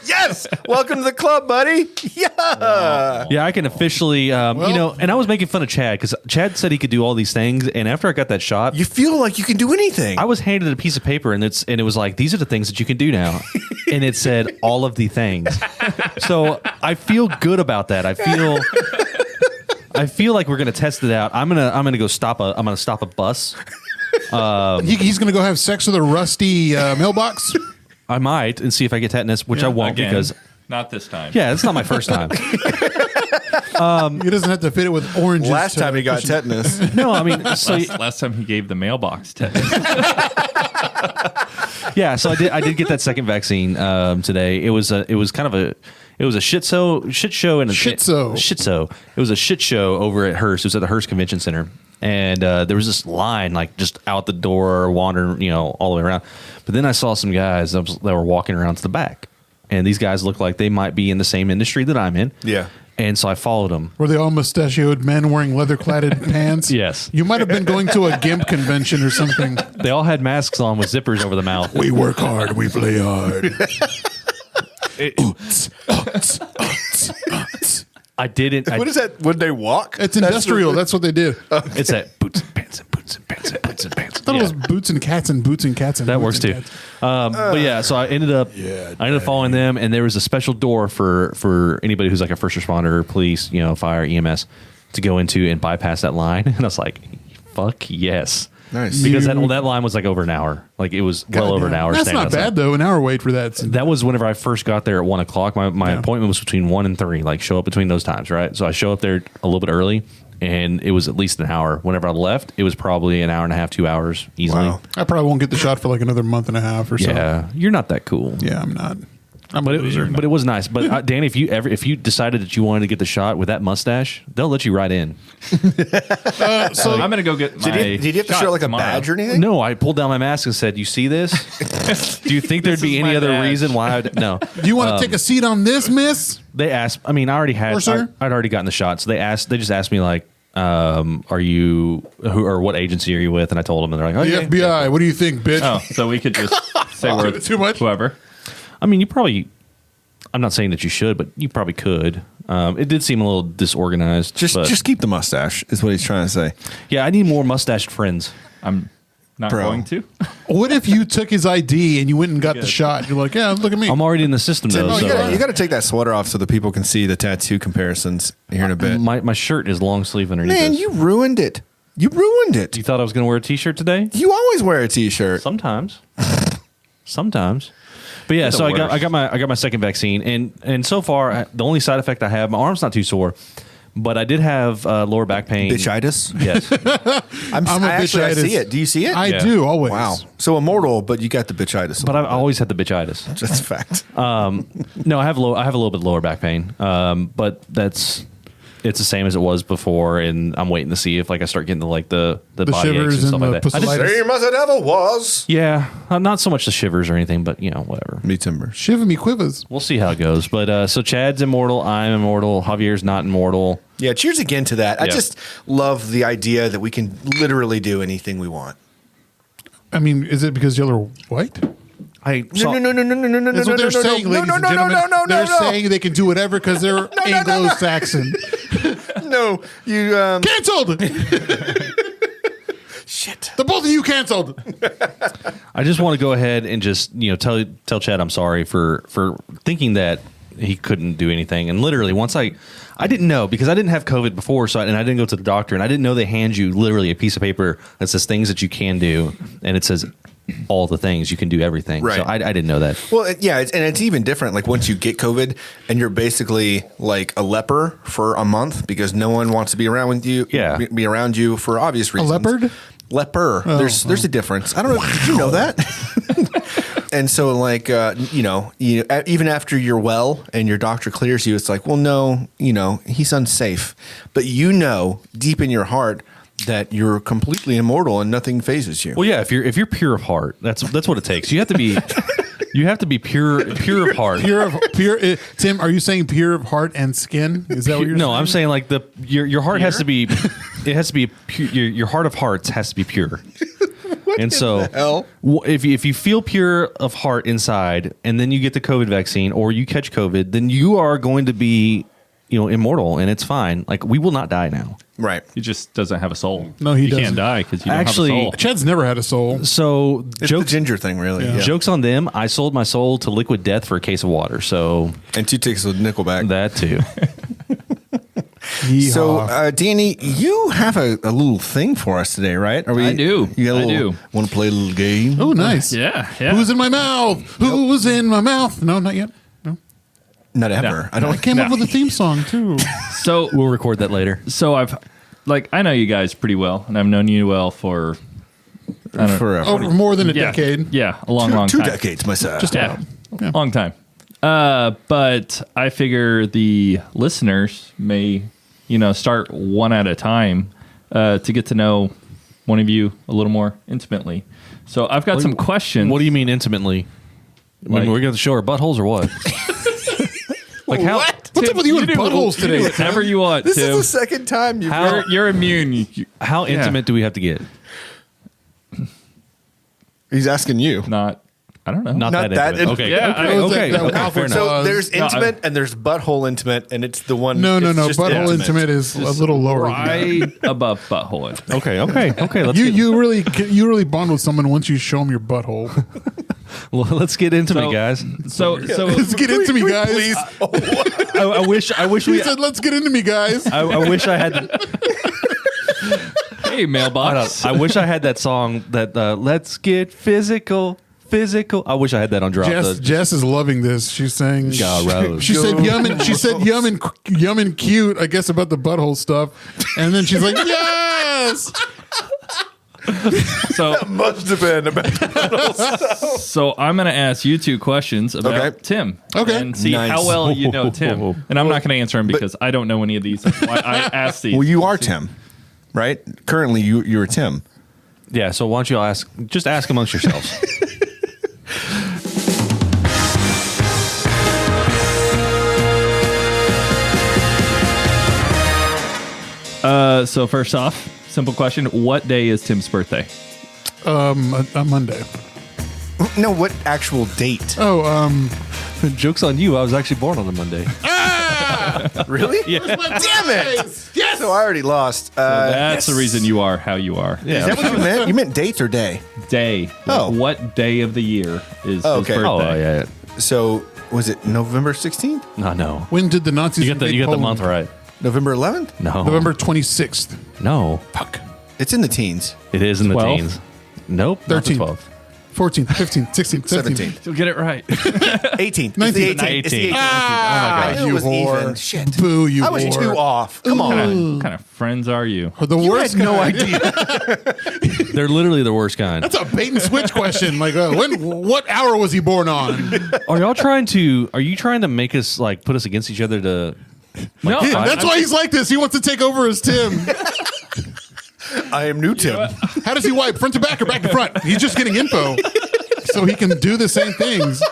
Yes! Welcome to the club, buddy. Yeah! Yeah, I can officially, you know, and I was making fun of Chad because Chad said he could do all these things. And after I got that shot, You feel like you can do anything. I was handed a piece of paper and it was like, these are the things that you can do now. And it said all of the things. So I feel good about that. I feel like we're going to test it out. I'm going to go stop a bus. He's going to go have sex with a rusty mailbox. I might and see if I get tetanus, which I won't Again, because not this time. yeah, it's not my first time. He doesn't have to fit it with oranges. Last time he got tetanus. No, I mean, so Last time he gave the mailbox test. yeah, so I did get that second vaccine today. It was kind of a shit show and a Shit show. It was a shit show over at Hearst. It was at the Hearst Convention Center, and there was this line like just out the door, wandering, you know, all the way around. But then I saw some guys that were walking around to the back, and these guys looked like they might be in the same industry that I'm in. Yeah. And so I followed them. Were they all mustachioed men wearing leather-cladded pants? Yes. You might have been going to a GIMP convention or something. They all had masks on with zippers over the mouth. We work hard, we play hard. I didn't. What is that? Would they walk? It's industrial. That's what they did. I It's that boots and pants and boots and pants and boots and pants. thought it was boots and cats and boots and cats and That boots works and too. cats. But yeah, so I ended up following them, and there was a special door for anybody who's like a first responder, police, you know, fire, EMS, to go into and bypass that line. And I was like, "Fuck yes!" Nice. Because that line was like over an hour. Like it was well over an hour. That's standing not outside. bad though. An hour wait for that. That was whenever I first got there at 1 o'clock. My appointment was between 1 and 3. Like show up between those times, right? So I show up there a little bit early, and it was at least an hour. Whenever I left, it was probably an hour and a half, 2 hours easily. Wow. I probably won't get the shot for like another month and a half or so. Yeah, you're not that cool. Yeah, I'm not. But it was nice. But Danny, if you decided that you wanted to get the shot with that mustache, they'll let you right in. So I'm gonna go get my. Did you have to show like a badge or anything? No, I pulled down my mask and said, "You see this? Do you think there'd be any other badge. reason why?" No. Do you want to take a seat on this, miss? They asked. I mean, I already had. Or sir? I'd already gotten the shot, so they just asked me like, "Are you who or what agency are you with?" And I told them, and they're like, The "Okay." FBI. What do you think, bitch? Oh, so we could just say we're Too much? whoever. I mean, you probably. I'm not saying that you should, but you probably could. It did seem a little disorganized. Just keep the mustache is what he's trying to say. Yeah, I need more mustached friends. I'm not Bro. going to. What if you took his ID and you went and got the shot? You're like, yeah, look at me. I'm already in the system though. No, so, you got to take that sweater off so that people can see the tattoo comparisons here in a bit. my shirt is long sleeve underneath. Man, this. you ruined it. You ruined it. You thought I was going to wear a t-shirt today? You always wear a t-shirt. Sometimes. But yeah, so I got my second vaccine, and so far the only side effect I have, my arm's not too sore, but I did have lower back pain. Bitchitis. Yes. I see it. Do you see it? I Yeah. do always. Wow. So immortal, but you got the bitchitis. But I've always had the bitchitis. That's a fact. No, I have a little bit lower back pain, but it's the same as it was before, and I'm waiting to see if like I start getting the body aches shivers and stuff and like the that. pustulitis. Same as it ever was. Yeah, not so much the shivers or anything, but whatever. Me timbers. Shiver me quivers. We'll see how it goes. But so Chad's immortal, I'm immortal, Javier's not immortal. Yeah, cheers again to that. I Yeah. just love the idea that we can literally do anything we want. I mean, is it because y'all are white? No. That's what they're saying, ladies and gentlemen. They're saying they can do whatever because they're Anglo-Saxon. No, you Canceled! shit. The both of you canceled. I just want to go ahead and just tell Chad I'm sorry for thinking that he couldn't do anything. And literally, once I didn't know because I didn't have COVID before, and I didn't go to the doctor, and I didn't know they hand you literally a piece of paper that says things that you can do, and it says all the things you can do, everything. Right. So I didn't know that. Well, it's even different. Like once you get COVID and you're basically like a leper for a month because no one wants to be around with you. Yeah. Be around you for obvious reasons. leopard? Leper. There's a difference. I don't know. Did you know that? And so like, even after you're well and your doctor clears you, it's like, well, no, he's unsafe. But deep in your heart that you're completely immortal and nothing phases you. Well, yeah, if you're pure of heart, that's what it takes. You have to be pure of heart. Pure. Tim, are you saying pure of heart and skin? Is that what you're saying? No, I'm saying like your heart has to be. It has to be pure, your heart of hearts has to be pure. And so, hell? if you feel pure of heart inside, and then you get the COVID vaccine, or you catch COVID, then you are going to be, immortal, and it's fine. Like we will not die now. Right. He just doesn't have a soul. No, he you doesn't. can't die because you don't Actually, have a soul. Chad's never had a soul. So It's the ginger thing, really. Yeah. Yeah. jokes on them. I sold my soul to liquid death for a case of water. So And 2 ticks with Nickelback. that too. Yeehaw. So, Danny, you have a little thing for us today, right? I do. You got a I little, do. Want to play a little game? Oh, nice. Yeah. Who's in my mouth? Who's in my mouth? No, not yet. No. Not ever. No. I don't. I came up with a theme song too. So We'll record that later. So I know you guys pretty well, and I've known you well for Forever. Over more than a decade. Yeah, a long Two time. decades, myself. Just Yeah, Yeah. long time. But I figure the listeners may, start one at a time to get to know one of you a little more intimately. So I've got some questions. What do you mean intimately? I mean, Like- we're going to show our buttholes or what? Like how? What? What's up with you and do buttholes today? Whatever you want, This Tim. is the second time you've How- You're immune. How Yeah. intimate do we have to get? He's asking you. I don't know. Not Not that that intimate. Okay. Yeah, Okay. Okay. that Okay. Alfred Fair enough. So there's No, intimate and there's butthole intimate, and it's the one. No. it's just Butthole intimate is a little lower. Right above butthole. Okay. Let's You really bond with someone once you show them your butthole. let's get intimate, So- guys. So Let's get into me, guys. Please. I wish He we. said, "Let's get into me, guys." I wish I had. hey, mailbox. I wish I had that song. That let's get physical. I wish I had that on drop. Jess is loving this. She's saying, Yeah, Rose. She said yum and cute. I guess about the butthole stuff, and then she's like, yes. So Must have been about So I'm going to ask you two questions about Tim. Okay. And see Nice. how well you know Tim. And I'm not going to answer him because I don't know any of these. That's why I asked these. Well, you are Tim, right? Currently, you're Tim. Yeah. So why don't you just ask amongst yourselves? So first off, simple question. What day is Tim's birthday? A Monday. No, what actual date? Oh, Joke's on you. I was actually born on a Monday. Really? Yeah. Damn it! Yes. So I already lost. That's the reason you are how you are. Is that what you meant? You meant dates or day? Day. Like, Oh. what day of the year is Oh, his okay. birthday? Oh, yeah. So was it November 16th? No. when did the Nazis You got invade the Poland? month right. November 11th? No. November 26th. No. Fuck. It's in the teens. It is in the 12? teens. Nope. not the 13th. 12. 14th, 15th, 16th, 17th. 17th. You'll get it right. 18th. 19th. It's the 18th. It's the 18th. Ah, I knew it you was whore. even. Shit. Boo, you I was whore. too off. Come on. What kind of friends are you? The You worst had no kind. idea. They're literally the worst kind. That's a bait and switch question. Like, what hour was he born on? Are you trying to make us like put us against each other to No, fight? That's why he's like this. He wants to take over as Tim. I am new Tim. How does he wipe? Front to back or back to front? He's just getting info. So he can do the same things.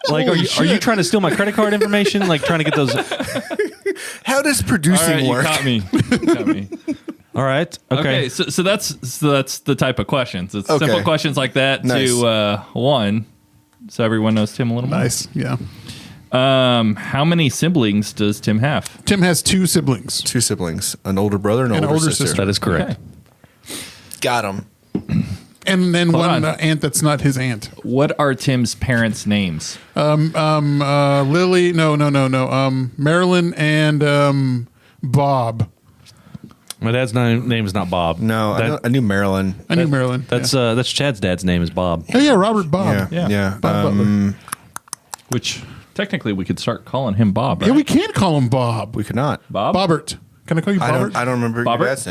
Like, Holy are you shit. trying to steal my credit card information? Like, trying to get those? How does All producing right, you work? caught me. You got me. All right. Okay. Okay, so that's the type of questions. It's Okay. simple questions like that Nice. to one, so everyone knows Tim a little more. Nice. Yeah. How many siblings does Tim have? Tim has two siblings. Two siblings, an older brother and an An older, older sister. sister. That is correct. Okay. Got him. And then Hold one on. aunt that's not his aunt. What are Tim's parents' names? Lily. No. Marilyn and Bob. My dad's name is not Bob. No, That- I knew Marilyn. I knew Marilyn. that's Chad's dad's name is Bob. Oh yeah, Robert Bob. Yeah. Bob Butler. Which technically we could start calling him Bob. Right? Yeah, we can't call him Bob. We could not. Bob. Bobbert. Can I call you Bobbert? I don't remember Bobbert? your dad's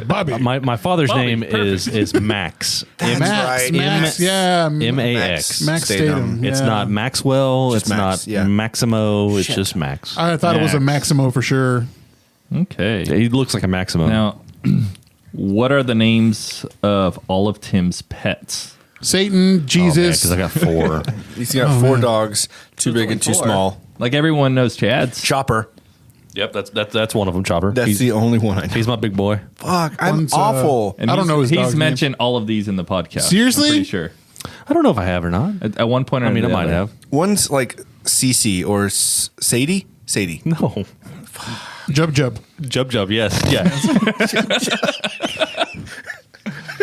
name. Bobby. My father's Bobby, name perfect. is Max. That's Max. right. Max. Yeah. Max. Max Statham. Statham. It's yeah. not Maxwell. Just it's Max, not yeah. Maximo. It's just Max. I thought it was a Max. Maximo for sure. Okay. He looks like a Maximo. Now, what are the names of all of Tim's pets? Satan, Jesus. because I got 4. He's got 4 dogs, too big and too small. Like everyone knows Chad's. Chopper. Yep, that's one of them. Chopper. That's he's, the only one I know. he's my big boy. Fuck, I'm One's, awful. And I don't he's- know his He's dog's mentioned all of these in the podcast. Seriously? I'm pretty sure. I don't know if I have or not. At one point or I mean, I the might other. have. One's like Cece or Sadie. Sadie. No. Jub. Jub. Yes. Yes.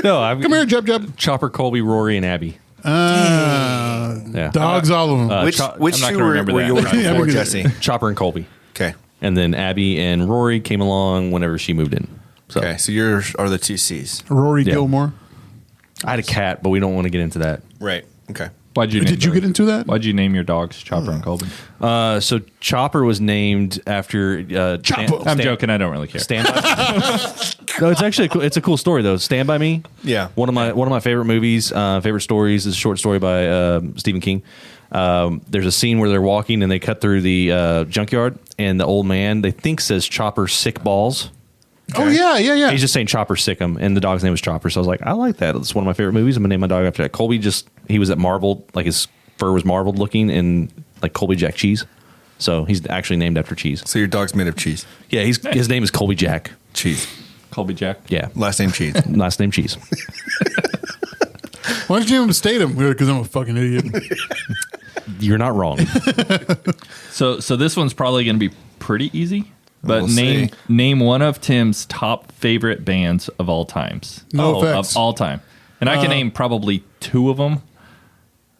No, I've Come here, Jub. Chopper, Colby, Rory, and Abby. Yeah. Dogs, all of them. Which I'm not two gonna were remember that. yours Yeah, before, me neither. Jesse? Chopper and Colby. Okay. And then Abby and Rory came along whenever she moved in. So Okay, so yours are the 2 C's. Rory Yeah. Gilmore. I had a cat, but we don't want to get into that. Right. Okay. Why'd you Did you get into that? Why'd you name your dogs Chopper and Colby? So Chopper was named after Chopper. I'm joking. I don't really care. Stand by. No, it's actually it's a cool story though. Stand by Me. Yeah. One of my favorite movies, favorite stories is a short story by Stephen King. There's a scene where they're walking and they cut through the junkyard, and the old man they think says Chopper sick balls. Oh yeah. He's just saying Chopper sick him, and the dog's name was Chopper. So I was like, I like that. It's one of my favorite movies. I'm gonna name my dog after that. Colby he was at marbled, like his fur was marbled looking, and like Colby Jack cheese. So he's actually named after cheese. So your dog's made of cheese. Yeah, his name is Colby Jack. Cheese. Colby Jack. Yeah, Last name cheese. last name cheese. Why don't you name him Statham? Because I'm a fucking idiot. You're not wrong. So this one's probably going to be pretty easy. But We'll name one of Tim's top favorite bands of all times. No effects. Of all time. And I can name probably 2 of them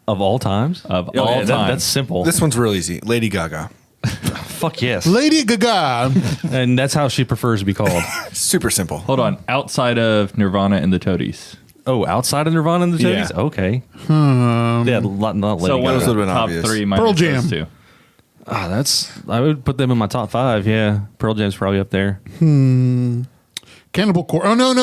Of all times? of Oh, all yeah, time. that's simple. This one's real easy. Lady Gaga. Fuck yes. Lady Gaga. And that's how she prefers to be called. Super simple. Hold on. Outside of Nirvana and the Toadies. Oh, outside of Nirvana and the Toadies? Yeah. Okay. Yeah, not So Lady one of Gaga. the would've been top obvious. 3 minus Pearl those Jam. 2. I would put them in my top 5, yeah. Pearl Jam's probably up there. Cannibal Corpse. Oh no.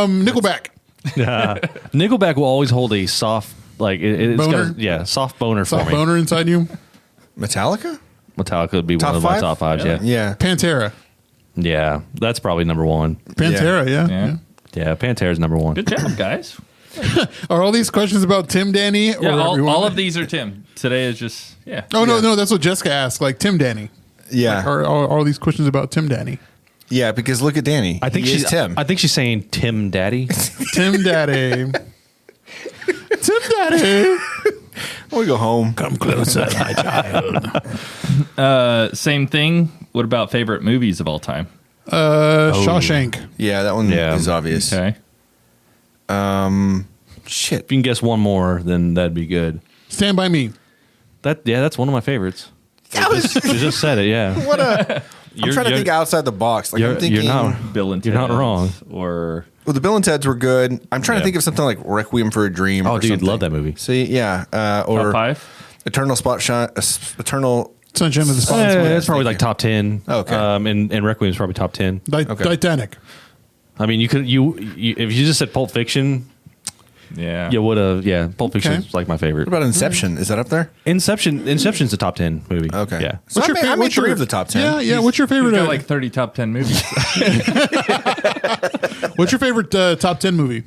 Nickelback. Nickelback will always hold a soft, like it's Boner? got soft boner Soft for me. boner inside you. Metallica? Metallica would be Top one of my five? top fives. Yeah. Yeah. Pantera. Yeah, that's probably number one. Pantera, yeah. Yeah. Yeah, Pantera's number one. Good job, guys. Are all these questions about Tim Danny? Or Yeah, everyone? all of these are Tim. Today is just Oh, no, that's what Jessica asked. Like Tim Danny. Yeah. Like, are all these questions about Tim Danny? Yeah, because look at Danny. I think He is she's Tim. I think she's saying Tim Daddy. Tim Daddy. Tim Daddy. I want to go home. Come closer, my child. same thing. What about favorite movies of all time? Shawshank. Yeah, that one Yeah. is obvious. Okay. Shit. If you can guess one more, then that'd be good. Stand By Me. That's one of my favoriurs. That was, She just said it. Yeah. what a. I'm trying to think outside the box. Like I'm You're thinking. not. Bill and You're not Ted's wrong. Or Well, the Bill and Ted's were good. I'm trying to Yeah. think of something like Requiem for a Dream. Oh, or dude, something. love that movie. See, yeah, or top 5. Eternal Spot Shot. Eternal. Sunshine of the Spotless Yeah, Mind. that's probably like top 10. Okay. And Requiem's probably top 10. Okay. Titanic. I mean, you if you just said Pulp Fiction, Yeah. you would have. Yeah, Pulp Fiction's Okay. like my favorite. What about Inception? Is that up there? Inception's a top 10 movie. Okay. Yeah. So I made 3 of the top 10. Yeah, yeah. What's your We've favorite? got like 30 top 10 movies. What's your favorite top 10 movie?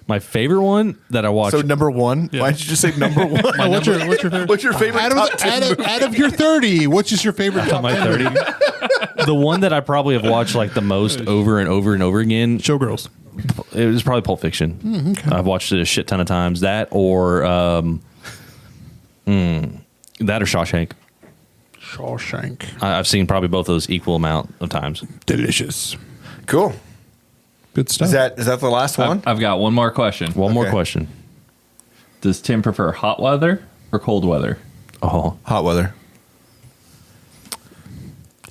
My favorite one that I watched. So number 1. Yeah. Why did you just say number 1? What's your favorite? What's your favorite top 10? Out of your 30, what's just your favorite top my 10? 30. The one that I probably have watched like the most over and over and over again. Showgirls. It was probably Pulp Fiction. I've watched it a shit ton of times. That or Shawshank. Shawshank. I've seen probably both of those equal amount of times. Delicious. Cool. Good stuff. Is that the last one? I've got one more question. One more Okay. question. Does Tim prefer hot weather or cold weather? Oh, Hot weather.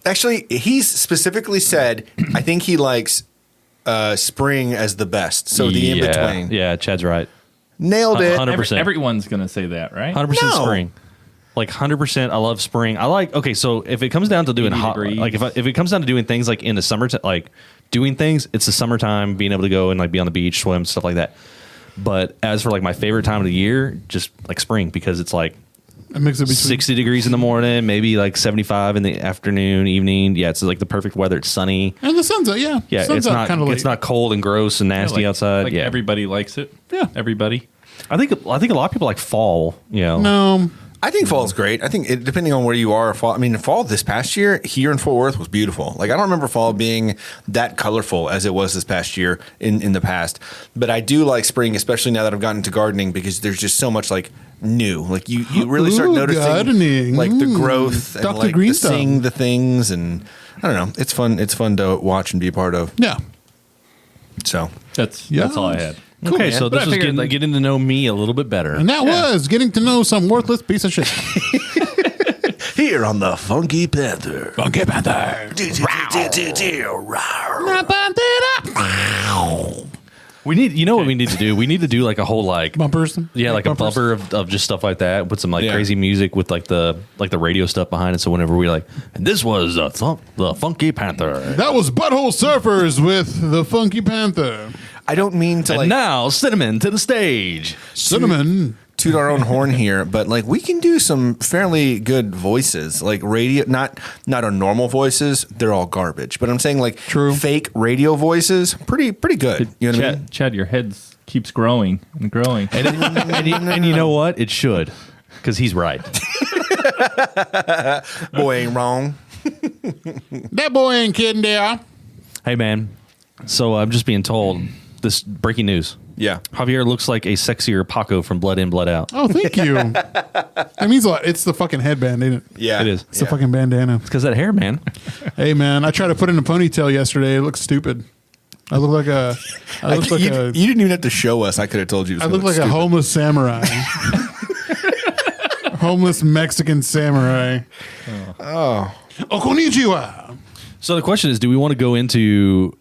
Actually, he's specifically said I think he likes spring as the best. So the in between. Yeah, Chad's right. Nailed it. 100%. Everyone's going to say that, right? 100% No. spring. Like 100%. I love spring. I like. Okay, so if it comes down to doing 80 hot, degrees. like if it comes down to doing things like in the summer, like doing things, it's the summertime, being able to go and like be on the beach, swim, stuff like that. But as for like my favorite time of the year, just like spring because it's like A mix of between. 60 degrees in the morning, maybe like 75 in the afternoon, evening. Yeah, it's like the perfect weather. It's sunny. And the sun's out, yeah. Yeah, sun's it's out kind of late. it's not cold and gross and nasty outside. Like yeah, everybody likes it. Yeah. Everybody. I think a lot of people like fall. You know, No. I think fall's great. I think depending on where you are, fall. I mean, fall this past year here in Fort Worth was beautiful. Like I don't remember fall being that colorful as it was this past year in the past. But I do like spring, especially now that I've gotten into gardening because there's just so much like new. Like you really start Ooh, noticing gardening. like the growth and Dr. like Greenstone. seeing the things, and I don't know. It's fun. It's fun to watch and be a part of. Yeah. So That's Yeah. all I had. okay, man. so But this I is figured, getting to know me a little bit better. And that was getting to know some worthless piece of shit. here on the Funky Panther. Funky Panther. We need, you know what we need to do? We need to do like a whole like Bumpers. yeah, like a bumpers. bumper of just stuff like that. Put some like Yeah. crazy music with like the radio stuff behind it. So whenever we like, and this was the Funky Panther. That was Butthole Surfers with the Funky Panther. I don't mean to And like now Cinnamon to the stage. Cinnamon. toot our own horn here, but like we can do some fairly good voices, like radio, not our normal voices. They're all garbage, but I'm saying like True. fake radio voices, pretty good. You know what I mean? Chad, your head keeps growing and growing. And you know what? It should, because he's right. Boy ain't wrong. That boy ain't kidding there. Hey man, so I'm just being told this breaking news. Yeah. Javier looks like a sexier Paco from Blood In, Blood Out. Oh, thank you. That means a lot. It's the fucking headband, ain't it? Yeah. It is. It's the fucking bandana. Because that hair, man. Hey, man, I tried to put in a ponytail yesterday. It looks stupid. I look like a. I look like you, a. you didn't even have to show us. I could have told you. It was I look gonna like a stupid. homeless samurai. Homeless Mexican samurai. Oh, konnichiwa. So the question is, do we want to go into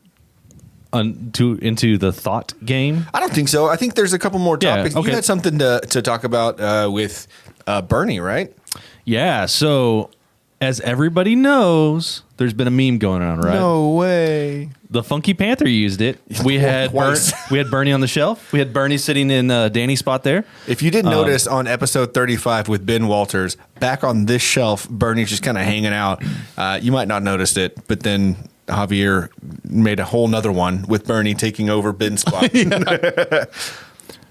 the thought game? I don't think so. I think there's a couple more Yeah, topics. okay. You had something to talk about with Bernie, right? Yeah. So as everybody knows, there's been a meme going on, right? No way. The Funky Panther used it. We had Twice. we had Bernie on the shelf. We had Bernie sitting in Danny's spot there. If you didn't notice on episode 35 with Ben Walters, back on this shelf, Bernie's just kind of hanging out. You might not notice it, but then Javier made a whole nother one with Bernie taking over Ben's spot.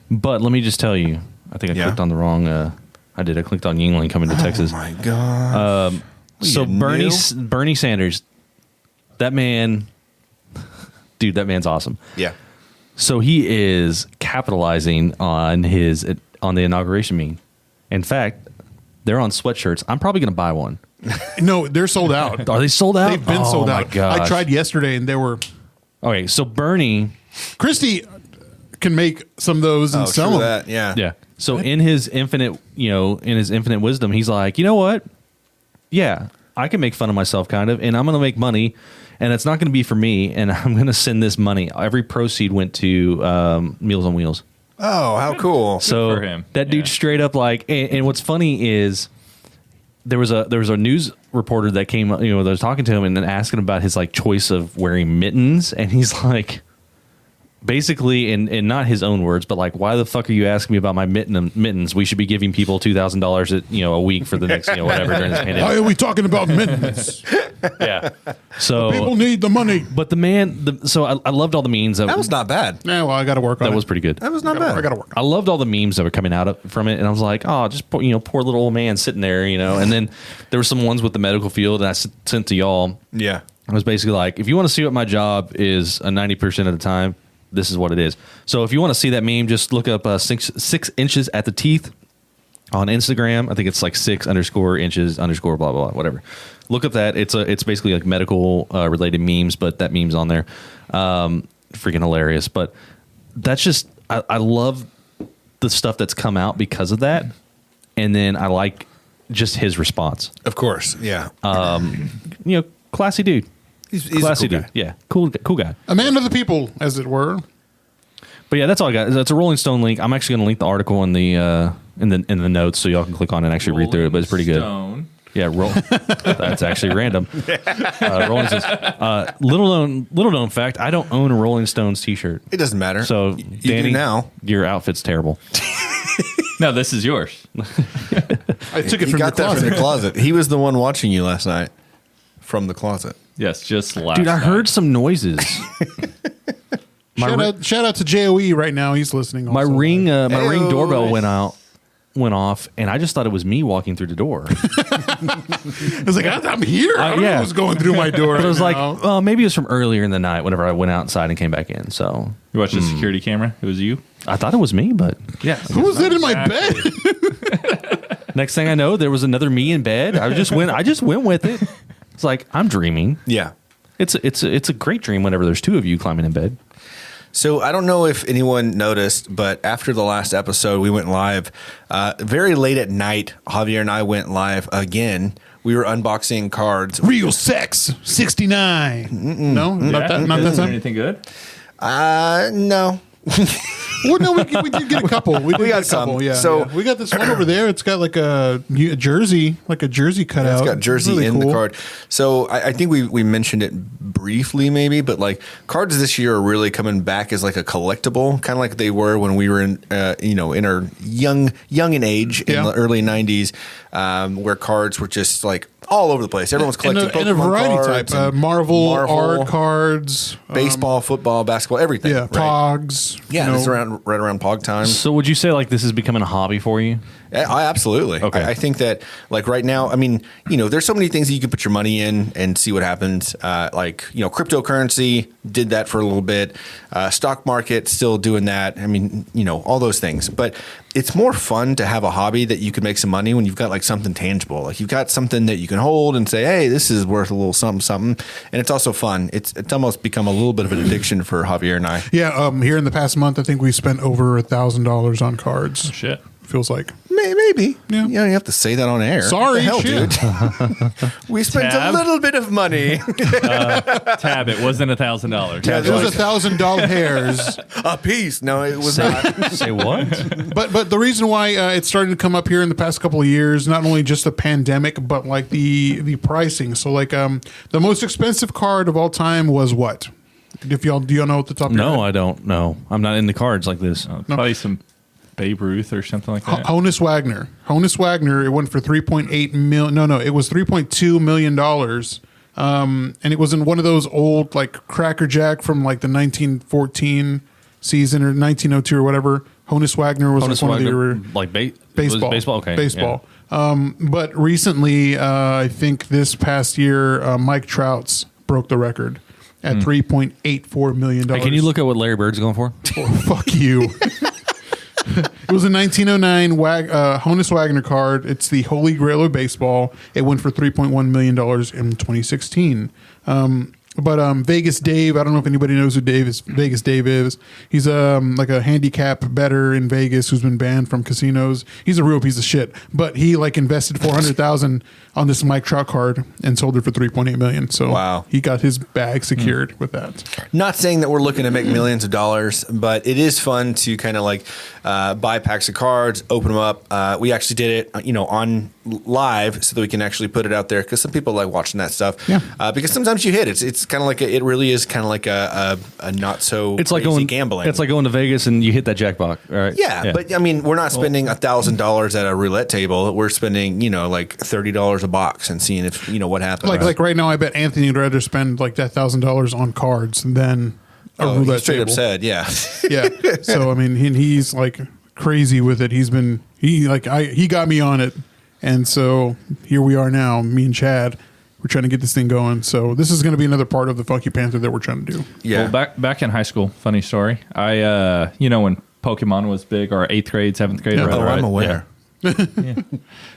But let me just tell you, I think I clicked on the wrong. I did. I clicked on Yuengling coming to Texas. Oh my god! So Bernie Sanders, that man, dude, that man's awesome. Yeah. So he is capitalizing on the inauguration meme. In fact, they're on sweatshirts. I'm probably going to buy one. No, they're sold out. Are they sold out? They've been sold out. My gosh. I tried yesterday, and they were. Okay, so Bernie, Christy can make some of those and sell them. That, yeah. yeah. So in his infinite wisdom, he's like, you know what? Yeah, I can make fun of myself kind of, and I'm going to make money, and it's not going to be for me, and I'm going to send this money. Every proceed went to Meals on Wheels. Oh, how cool! So for him. that dude straight up like, and what's funny is there was a news reporter that came, that was talking to him and then asking about his like choice of wearing mittens, and he's like, basically, in not his own words, but like, why the fuck are you asking me about my mittens? We should be giving people $2,000 a week for the next whatever during this pandemic. Why are we talking about mittens? Yeah. So People need the money. but the man, so I loved all the memes That was not bad. Yeah, well, I got to work on it. that was pretty good. That was not bad. I got to work on I loved all the memes that were coming out from it, and I was like, oh, just poor little old man sitting there, And then there were some ones with the medical field, and I sent to y'all. Yeah. I was basically like, if you want to see what my job is 90% of the time, this is what it is. So if you want to see that meme, just look up 6 inches at the teeth on Instagram. I think it's like 6_inches_ blah, blah, blah, whatever. Look up that. It's basically like medical related memes, but that meme's on there. Freaking hilarious. But that's just, I love the stuff that's come out because of that. And then I like just his response. Of course. Yeah. Classy dude. He's Classy a cool dude. guy. Yeah. Cool guy. A man of the people, as it were. But yeah, that's all I got. It's a Rolling Stone link. I'm actually going to link the article in the notes so y'all can click on it and actually read through it. But it's pretty good. Stone. Yeah, that's actually random. Rolling Stones. Little known fact: I don't own a Rolling Stones T-shirt. It doesn't matter. So you Danny, do now. your outfit's terrible. No, this is yours. I took it He from got the that closet. from the closet. He was the one watching you last night from the closet. Yes, just last Dude, I night. heard some noises. Shout out to JOE right now. He's listening. My also. ring doorbell Nice. went off, and I just thought it was me walking through the door. I was like, I'm here. I don't know yeah. what's going through my door. But I was right like, now. oh, maybe it was from earlier in the night whenever I went outside and came back in. So You watched the security camera? It was you? I thought it was me, but yeah. who was that in my bed? Next thing I know, there was another me in bed. I just went with it. It's like I'm dreaming. Yeah. It's a great dream whenever there's two of you climbing in bed. So I don't know if anyone noticed, but after the last episode, we went live very late at night. Javier and I went live again. We were unboxing cards. Real sex 69. No, not that. Not that Is there time. anything good? No. Well, no, we did get a couple. We got get a some. couple. Yeah. So- yeah. We got this one over there. It's got like a jersey, cutout. It's got jersey Really in cool. the card. So I think we mentioned it briefly maybe, but like cards this year are really coming back as like a collectible, kind of like they were when we were in our young in age in Yeah. the early 90s, where cards were just like all over the place. Everyone's collecting in a Pokemon variety cards type. and Marvel art cards, baseball, football, basketball, everything. yeah, right? Pogs. Yeah, you it's know. right around Pog time. So would you say like this is becoming a hobby for you? I absolutely. Okay. I think that like right now, I mean, there's so many things that you can put your money in and see what happens. Cryptocurrency did that for a little bit. Stock market still doing that. I mean, all those things. But it's more fun to have a hobby that you can make some money when you've got like something tangible. Like you've got something that you can hold and say, hey, this is worth a little something. And it's also fun. It's almost become a little bit of an addiction for Javier and I. Yeah, here in the past month, I think we spent over $1,000 on cards. Shit. Feels like. Maybe. Yeah. You have to say that on air. Sorry, What the hell, shit. dude. We spent Tab? a little bit of money. Tab, it wasn't $1,000. It was $1,000 hairs. A piece. No, it was not. Say what? But the reason why it's starting to come up here in the past couple of years, not only just the pandemic, but like the pricing. So like the most expensive card of all time was what? Do y'all know at the top of your No, head? I don't know. I'm not into cards like this. Probably some Babe Ruth or something like that. Honus Wagner. Honus Wagner, it went for 3.8 million. No, it was $3.2 million. And it was in one of those old, like, Cracker Jack from, like, the 1914 season or 1902 or whatever. Honus Wagner was Honus like one Wagner, of the... like Baseball. Baseball. Okay. Baseball. But recently, I think this past year, Mike Trout's broke the record at $3.84 million. Hey, can you look at what Larry Bird's going for? Oh, fuck you. It was a 1909 Honus Wagner card. It's the Holy Grail of baseball. It went for $3.1 million in 2016. But Vegas Dave, I don't know if anybody knows who Vegas Dave is. He's like a handicap bettor in Vegas who's been banned from casinos. He's a real piece of shit. But he like invested $400,000 on this Mike Trout card and sold it for $3.8 million. So Wow. he got his bag secured with that. Not saying that we're looking to make millions of dollars, but it is fun to kind of like buy packs of cards, open them up. We actually did it, on live so that we can actually put it out there because some people like watching that stuff. Yeah. Because sometimes you hit it. It's kind of like it really is kind of like a not so It's like crazy going gambling. It's like going to Vegas and you hit that jackpot, right? Yeah, but I mean, we're not spending $1,000 at a roulette table. We're spending, like $30 a box and seeing if what happens. Like right now, I bet Anthony would rather spend like that $1,000 on cards than a he roulette straight table. up said, yeah. Yeah. So I mean, he's like crazy with it. He got me on it, and so here we are now. Me and Chad, we're trying to get this thing going. So this is going to be another part of the Funky Panther that we're trying to do. Yeah. Well, back in high school, funny story. I, when Pokemon was big, or 8th grade, 7th grade. Yeah. right, Oh, right? I'm aware.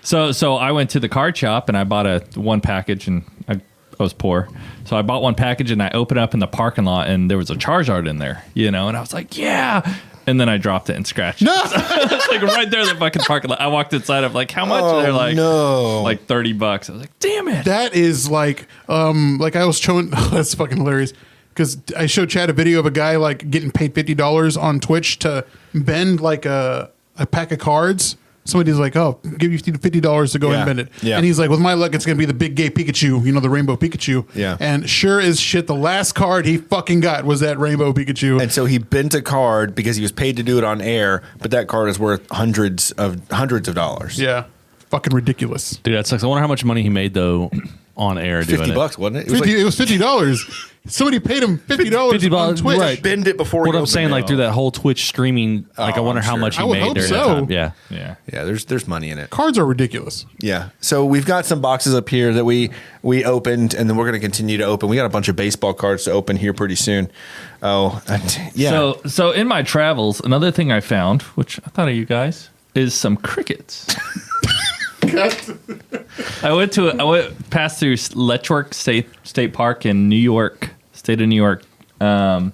So I went to the card shop and I bought one package, and I was poor. So I bought one package and I opened up in the parking lot and there was a Charizard in there, and I was like, yeah. And then I dropped it and scratched it. It's like right there in the fucking parking lot. I walked inside of like, how much? Oh, They're like, no. like $30. I was like, damn it. That is like I was showing. That's fucking hilarious. Because I showed Chad a video of a guy like getting paid $50 on Twitch to bend like a pack of cards. Somebody's like, "Oh, give you $50 to go and bend it." Yeah. And he's like, "With my luck, it's gonna be the big gay Pikachu, the rainbow Pikachu." Yeah. And sure as shit, the last card he fucking got was that rainbow Pikachu. And so he bent a card because he was paid to do it on air, but that card is worth hundreds of dollars. Yeah, fucking ridiculous. Dude, that sucks. I wonder how much money he made though on air doing $50, it. wasn't it? It was It was $50. Somebody paid him $50 on $50, Twitch. right. bend it before. What he I'm saying, opened like it. through that whole Twitch streaming, like I wonder I'm how sure. much he I would made hope during so. that time. Yeah. Yeah. Yeah, there's money in it. Cards are ridiculous. Yeah. So we've got some boxes up here that we opened, and then we're going to continue to open. We got a bunch of baseball cards to open here pretty soon. Oh, yeah. So in my travels, another thing I found, which I thought of you guys, is some crickets. I went past through Letchworth State Park in New York, state of New York, and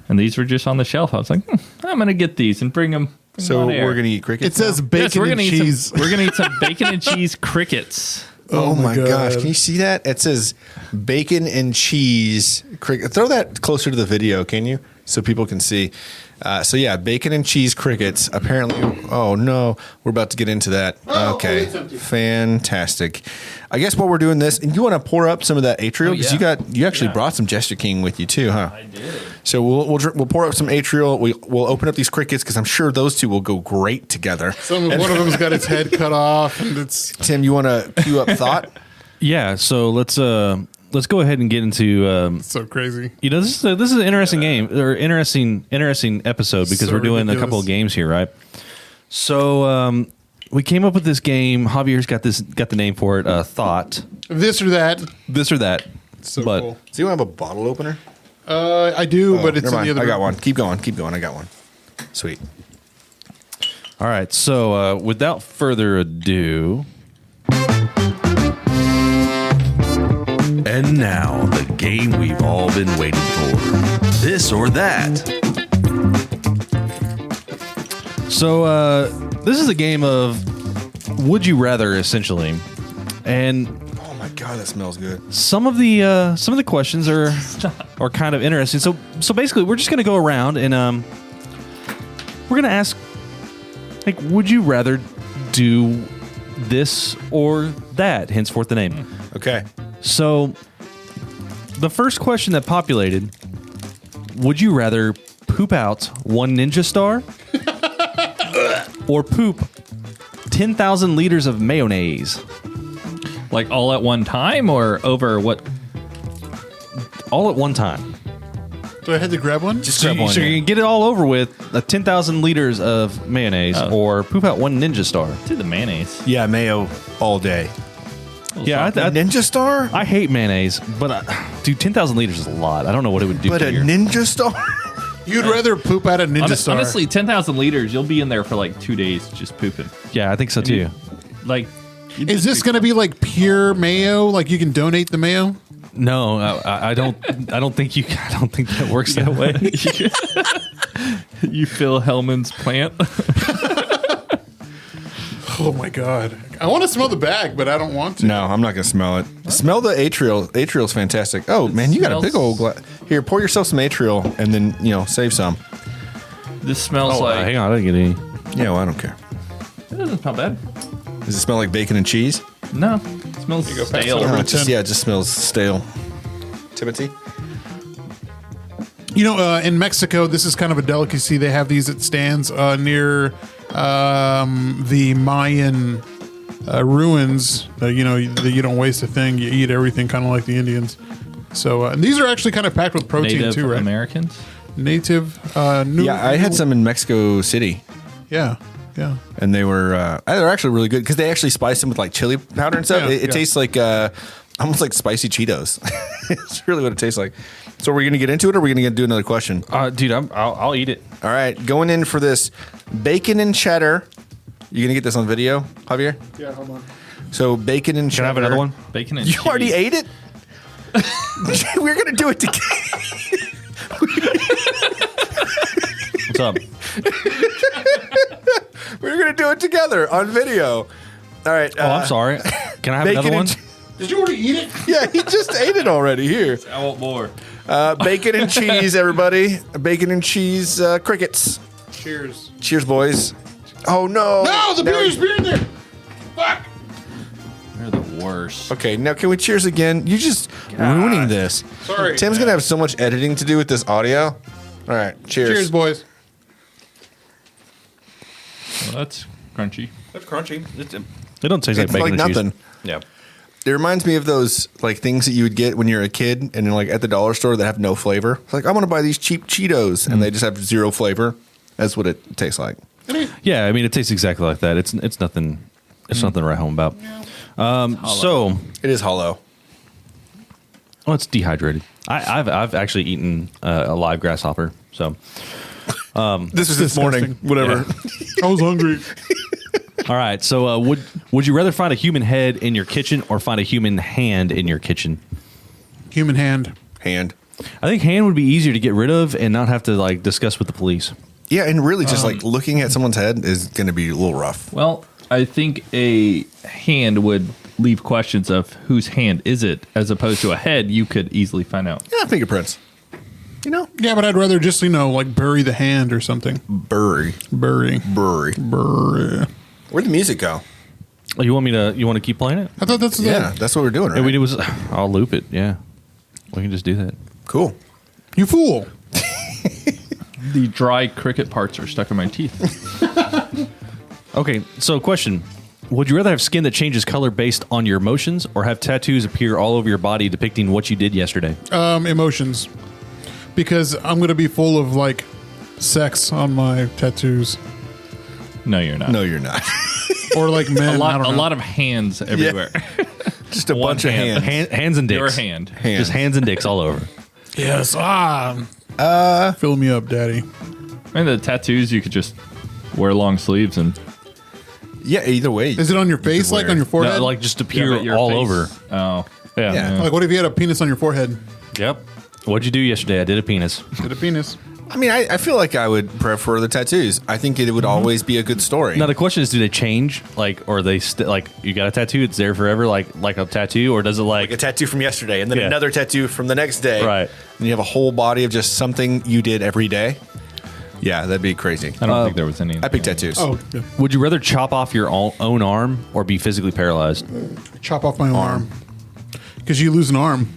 these were just on the shelf. I was like, I'm gonna get these and bring them. So we're going to eat crickets. It says now? bacon and cheese. We're gonna eat some bacon and cheese crickets. Oh my God. gosh! Can you see that? It says bacon and cheese cricket. Throw that closer to the video, can you? So people can see. So yeah, bacon and cheese crickets. Apparently, oh no, we're about to get into that. Okay, it's empty. fantastic. I guess while we're doing this, and you want to pour up some of that Atrial because yeah. you actually brought some Gesture King with you too, huh? I did. So we'll pour up some Atrial. We'll open up these crickets because I'm sure those two will go great together. One of them's got its head cut off, and it's Tim, you want to cue up thought? Yeah. So let's go ahead and get into. so crazy. This is an interesting game or interesting episode because So we're doing ridiculous. a couple of games here, right? So we came up with this game. Javier's got the name for it. Thought This or that. this or that. So but cool. Do you have a bottle opener? I do, but it's Never in the mind. other. I got room. one. Keep going. I got one. Sweet. all right. So without further ado. And now, the game we've all been waiting for. This or that. So this is a game of would you rather, essentially, and Oh my god, that smells good. some of the questions are kind of interesting. So basically, we're just gonna go around and we're gonna ask, like, would you rather do this or that? Henceforth, the name. Okay. So the first question that populated: would you rather poop out one ninja star or poop 10,000 liters of mayonnaise? Like all at one time or over what? All at one time. Do I had to grab one? Just So, grab you, one. so you can get it all over with 10,000 liters of mayonnaise Oh. or poop out one ninja star. Do the mayonnaise. Yeah, mayo all day. Yeah, I Ninja Star? I hate mayonnaise, but dude, 10,000 liters is a lot. I don't know what it would do But to a your... Ninja Star? You'd rather poop out a ninja star. Honestly, 10,000 liters, you'll be in there for like 2 days just pooping. Yeah, I think so too. Like, Is this going to be like pure mayo? Like you can donate the mayo? No, I don't. I don't think you. I don't think that works that way. you fill Hellman's plant. Oh my god! I want to smell the bag, but I don't want to. No, I'm not going to smell it. Smell the atrial. Atrial's fantastic. Oh, man, you got a big old glass. Here, pour yourself some atrial and then, save some. This smells Oh, like. hang on, I didn't get any. Yeah, well, I don't care. It doesn't smell bad. Does it smell like bacon and cheese? No, it smells stale. No, it just smells stale. Timothy? In Mexico, this is kind of a delicacy. They have these at stands near the Mayan ruins. You don't waste a thing. You eat everything, kind of like the Indians. So and these are actually kind of packed with protein Native too, right? Americans. Native. Yeah, I had some in Mexico City. Yeah. And they were actually really good because they actually spiced them with like chili powder and stuff. Yeah, It tastes like almost like spicy Cheetos. It's really what it tastes like. So are we going to get into it or are we going to do another question? Dude, I'll eat it. All right, going in for this bacon and cheddar. You going to get this on video, Javier? Yeah, hold on. So bacon and Can cheddar. I have another one? Bacon and You cheese. already ate it? We're going to do it together. What's up? We're going to do it together on video. All right. Oh, I'm sorry. Can I have Bacon another one? and Did you already eat it? Yeah, he just ate it already. Here. I want more. Bacon and cheese, everybody. Bacon and cheese crickets. Cheers. Cheers, boys. Oh, no. No, the beer's beer in there. Fuck. They're the worst. Okay, now can we cheers again? You're just ruining this. Sorry. Tim's going to have so much editing to do with this audio. All right, cheers. Cheers, boys. Well, that's crunchy. That's crunchy. It don't taste like It's bacon like and nothing. cheese. Yeah. It reminds me of those like things that you would get when you're a kid and then like at the dollar store that have no flavor. It's like, I want to buy these cheap Cheetos and they just have zero flavor. That's what it tastes like. Yeah, I mean, it tastes exactly like that. It's nothing. It's nothing to write home about. So, It is hollow. oh, it's dehydrated. I've actually eaten a live grasshopper. So, This is this morning. Whatever. I was hungry. all right. So, would you rather find a human head in your kitchen or find a human hand in your kitchen? Human hand. Hand. I think hand would be easier to get rid of and not have to like discuss with the police. Yeah, and really just like looking at someone's head is going to be a little rough. Well, I think a hand would leave questions of whose hand is it, as opposed to a head. You could easily find out. Yeah, fingerprints. Yeah, but I'd rather just, like bury the hand or something. Bury. Bury. Bury. Bury. Where'd the music go? Oh, you want to keep playing it? I thought that's Yeah, that's what we're doing, right? Yeah, I'll loop it. Yeah, we can just do that. Cool. You fool. The dry cricket parts are stuck in my teeth. Okay, so question. Would you rather have skin that changes color based on your emotions or have tattoos appear all over your body depicting what you did yesterday? Emotions. Because I'm going to be full of like sex on my tattoos. No, you're not. No, you're not. Or like men. A I don't know. lot of hands everywhere. Just a One bunch of hand. hands. Hands and dicks. Your hand. Hands. Just hands and dicks all over. Yes. Fill me up, daddy. And the tattoos, you could just wear long sleeves and Yeah, either way. Is it on your face, like wear. on your forehead? No, like just appear but your all face- over. Oh, Yeah. Yeah. Like what if you had a penis on your forehead? Yep. What'd you do yesterday? I did a penis. Did a penis. I mean, I feel like I would prefer the tattoos. I think it would always be a good story. Now the question is, do they change? Like, or they like you got a tattoo, it's there forever, like a tattoo, or does it Like a tattoo from yesterday, and then Yeah. another tattoo from the next day. Right. And you have a whole body of just something you did every day. Yeah, that'd be crazy. I don't think there was any. I pick tattoos. Oh, yeah. Would you rather chop off your own arm or be physically paralyzed? Chop off my arm. Because you lose an arm.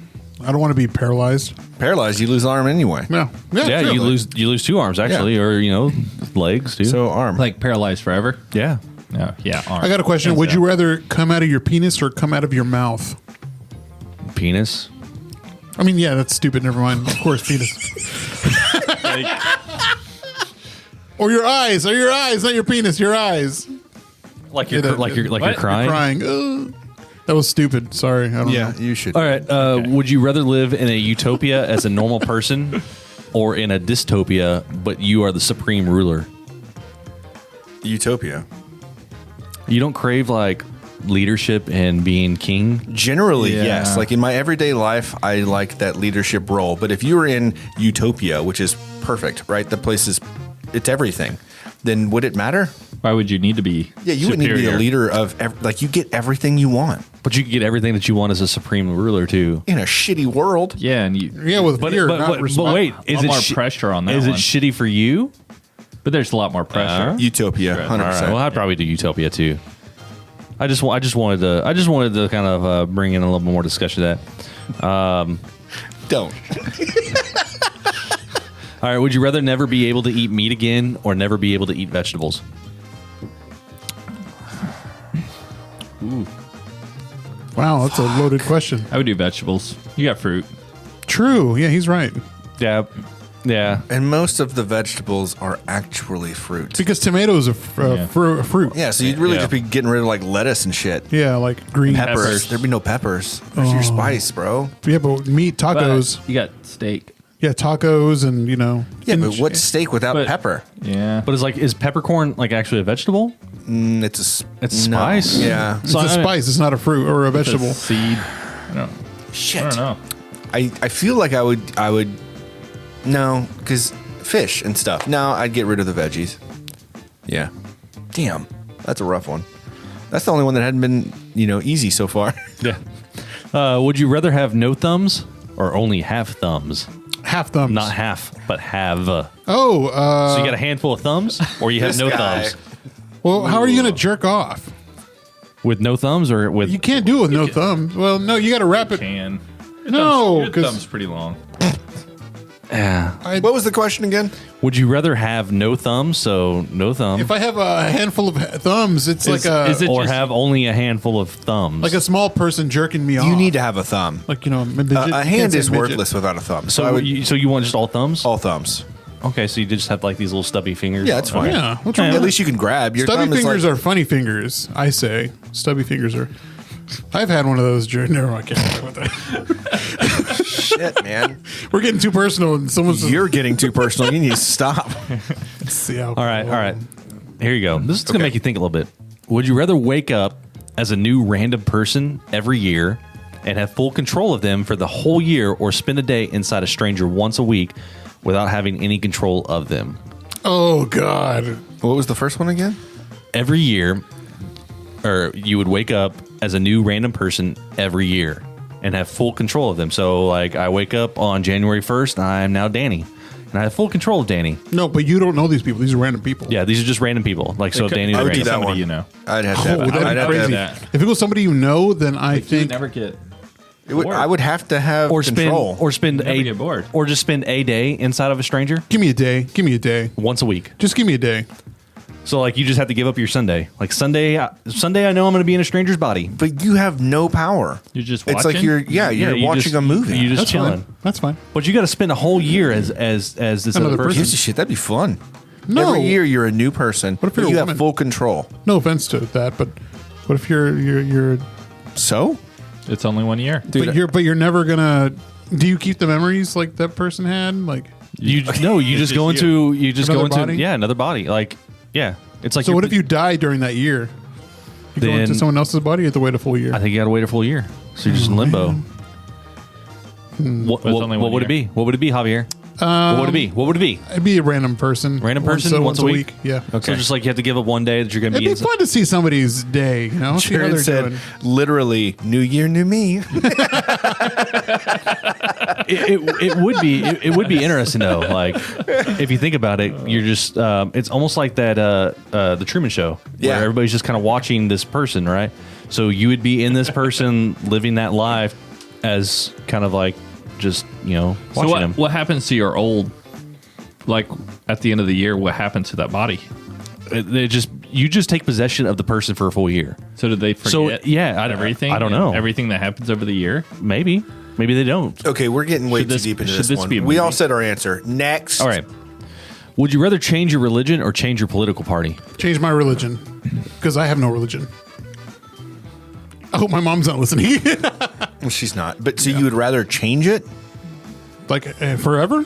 I don't want to be paralyzed. Paralyzed, you lose an arm anyway. No. Yeah, true. you lose 2 arms actually, or legs too. So arm. Like paralyzed forever. yeah, No, yeah. Arm. I got a question. Hands Would down. you rather come out of your penis or come out of your mouth? penis. I mean, yeah, that's stupid. Never mind. Of course, penis. Or your eyes. Or your eyes, not your penis. Your eyes. Like you're Yeah, you're What? crying. Crying. Ugh. That was stupid. Sorry. I don't Yeah, know. you should. All right. Would you rather live in a utopia as a normal person, or in a dystopia, but you are the supreme ruler? Utopia. You don't crave like leadership and being king. Generally, Yeah. yes. Like in my everyday life, I like that leadership role. But if you were in Utopia, which is perfect, right? The place is, it's everything. Then would it matter? Why would you need to be? Yeah, you wouldn't need to be the superior? leader of, like, you get everything you want But you can get everything that you want as a supreme ruler too. in a shitty world. Yeah, and you. Yeah, with fear, not but response. wait, A lot more pressure on that Is one. it shitty for you? But there's a lot more pressure. Utopia, 100%. All right. Well, I'd probably do utopia too. I just wanted to kind of bring in a little more discussion of that. Don't. All right. Would you rather never be able to eat meat again or never be able to eat vegetables? Wow, that's a loaded question. I would do vegetables. You got fruit. True. Yeah, he's right. Yeah. Yeah. And most of the vegetables are actually fruit. Because tomatoes are Yeah. fruit. Yeah, so you'd really Yeah. just be getting rid of like lettuce and shit. Yeah, like green. Peppers. Peppers. There'd be no peppers. Where's your spice, bro? Yeah, but meat, But tacos. you got steak. Yeah, tacos and, Yeah, but what's steak without But- pepper? Yeah. But is peppercorn like actually a vegetable? It's It's no. spice. Yeah. It's So, a I mean- spice. It's not a fruit or a It's a vegetable. seed. I don't, Shit. I don't know. I feel like I would no, because fish and stuff. No, I'd get rid of the veggies. Yeah. Damn. That's a rough one. That's the only one that hadn't been, easy so far. Yeah. Would you rather have no thumbs or only have thumbs? Half thumbs. Not half, but have. So Oh, you got a handful of thumbs, or you have This no guy. thumbs well, how are you going to jerk off? with no thumbs, or with You can't do it with no thumbs. Well, no, you got to wrap it. Can. No, Your 'cause- thumb's pretty long. Yeah. What was the question again? Would you rather have no thumbs, so no thumb, If I have a handful of thumbs, it's like a is it or just- have only a handful of thumbs? like a small person jerking me off. You need to have a thumb. like midget. You A can't hand say is midget. worthless without a thumb. so I would you want just all thumbs? all thumbs. Okay, so you just have like these little stubby fingers. Yeah, that's fine. Yeah, what's wrong At with least you can grab. Your Stubby thumb is fingers like, are funny fingers. I say stubby fingers are. I've had one of those during. Never mind, I can't talk about that. shit, man. We're getting too personal, and someone's. You're getting too personal. You need to stop. See how. All right. Here you go. This is gonna make you think a little bit. Would you rather wake up as a new random person every year and have full control of them for the whole year, or spend a day inside a stranger once a week without having any control of them? Oh God. What was the first one again? Every year, or you would wake up as a new random person every year and have full control of them. So, like, I wake up on January 1st, and I'm now Danny, and I have full control of Danny. No, but you don't know these people. These are random people. Yeah, these are just random people. Like, so if Danny's I would do random. that somebody one. you know. I'd have to have. Oh, that'd I'd be have to crazy. have- that. If it was somebody you know, then I You think never get. I would have to have Or spend, control. Never get bored. or just spend a day inside of a stranger give me a day. Give me a day. once a week. Just give me a day. So like you just have to give up your Sunday. Like Sunday, I know I'm going to be in a stranger's body. but you have no power. You're just It's like watching? you're you watching just- a movie. You just That's chilling. fine. That's fine. But you got to spend a whole year as this Another other person. person. gives a shit. That'd be fun. No. Every year you're a new person. What if but you're a you have woman? full control? No offense to that, but what if you're So, It's only 1 year. dude, but you're never gonna. Do you keep the memories like that person had? Like, You just go Another into body? another body. Like it's like so what if you die during that year? You go Then- into someone else's body. You have to wait a full year. I think you got to wait a full year. So you're just in limbo. What But it's only what 1 would it year. be? What would it be, Javier? What would it be? What would it be? It'd be a random person. Random person once a week? Yeah. Okay. So just like you have to give up one day that you're going to It'd be be fun to see somebody's day. You know, see how Jared they're said, doing. literally, New Year, new me. It would be it would be interesting though. Like if you think about it, you're just it's almost like that the Truman Show Yeah. where everybody's just kind of watching this person, right? So you would be in this person living that life as kind of like just watching So them. what happens to your old, like at the end of the year? What happens to that body? You just take possession of the person for a full year. So did they forget? So yeah, everything. I don't know. Everything that happens over the year. Maybe they don't. Okay, we're getting way Should too this- deep into should this this one. be a We all movie? said our answer. Next. All right. Would you rather change your religion or change your political party? Change my religion because I have no religion. I hope my mom's not listening. Well, she's not. But so you would rather change it? Like forever?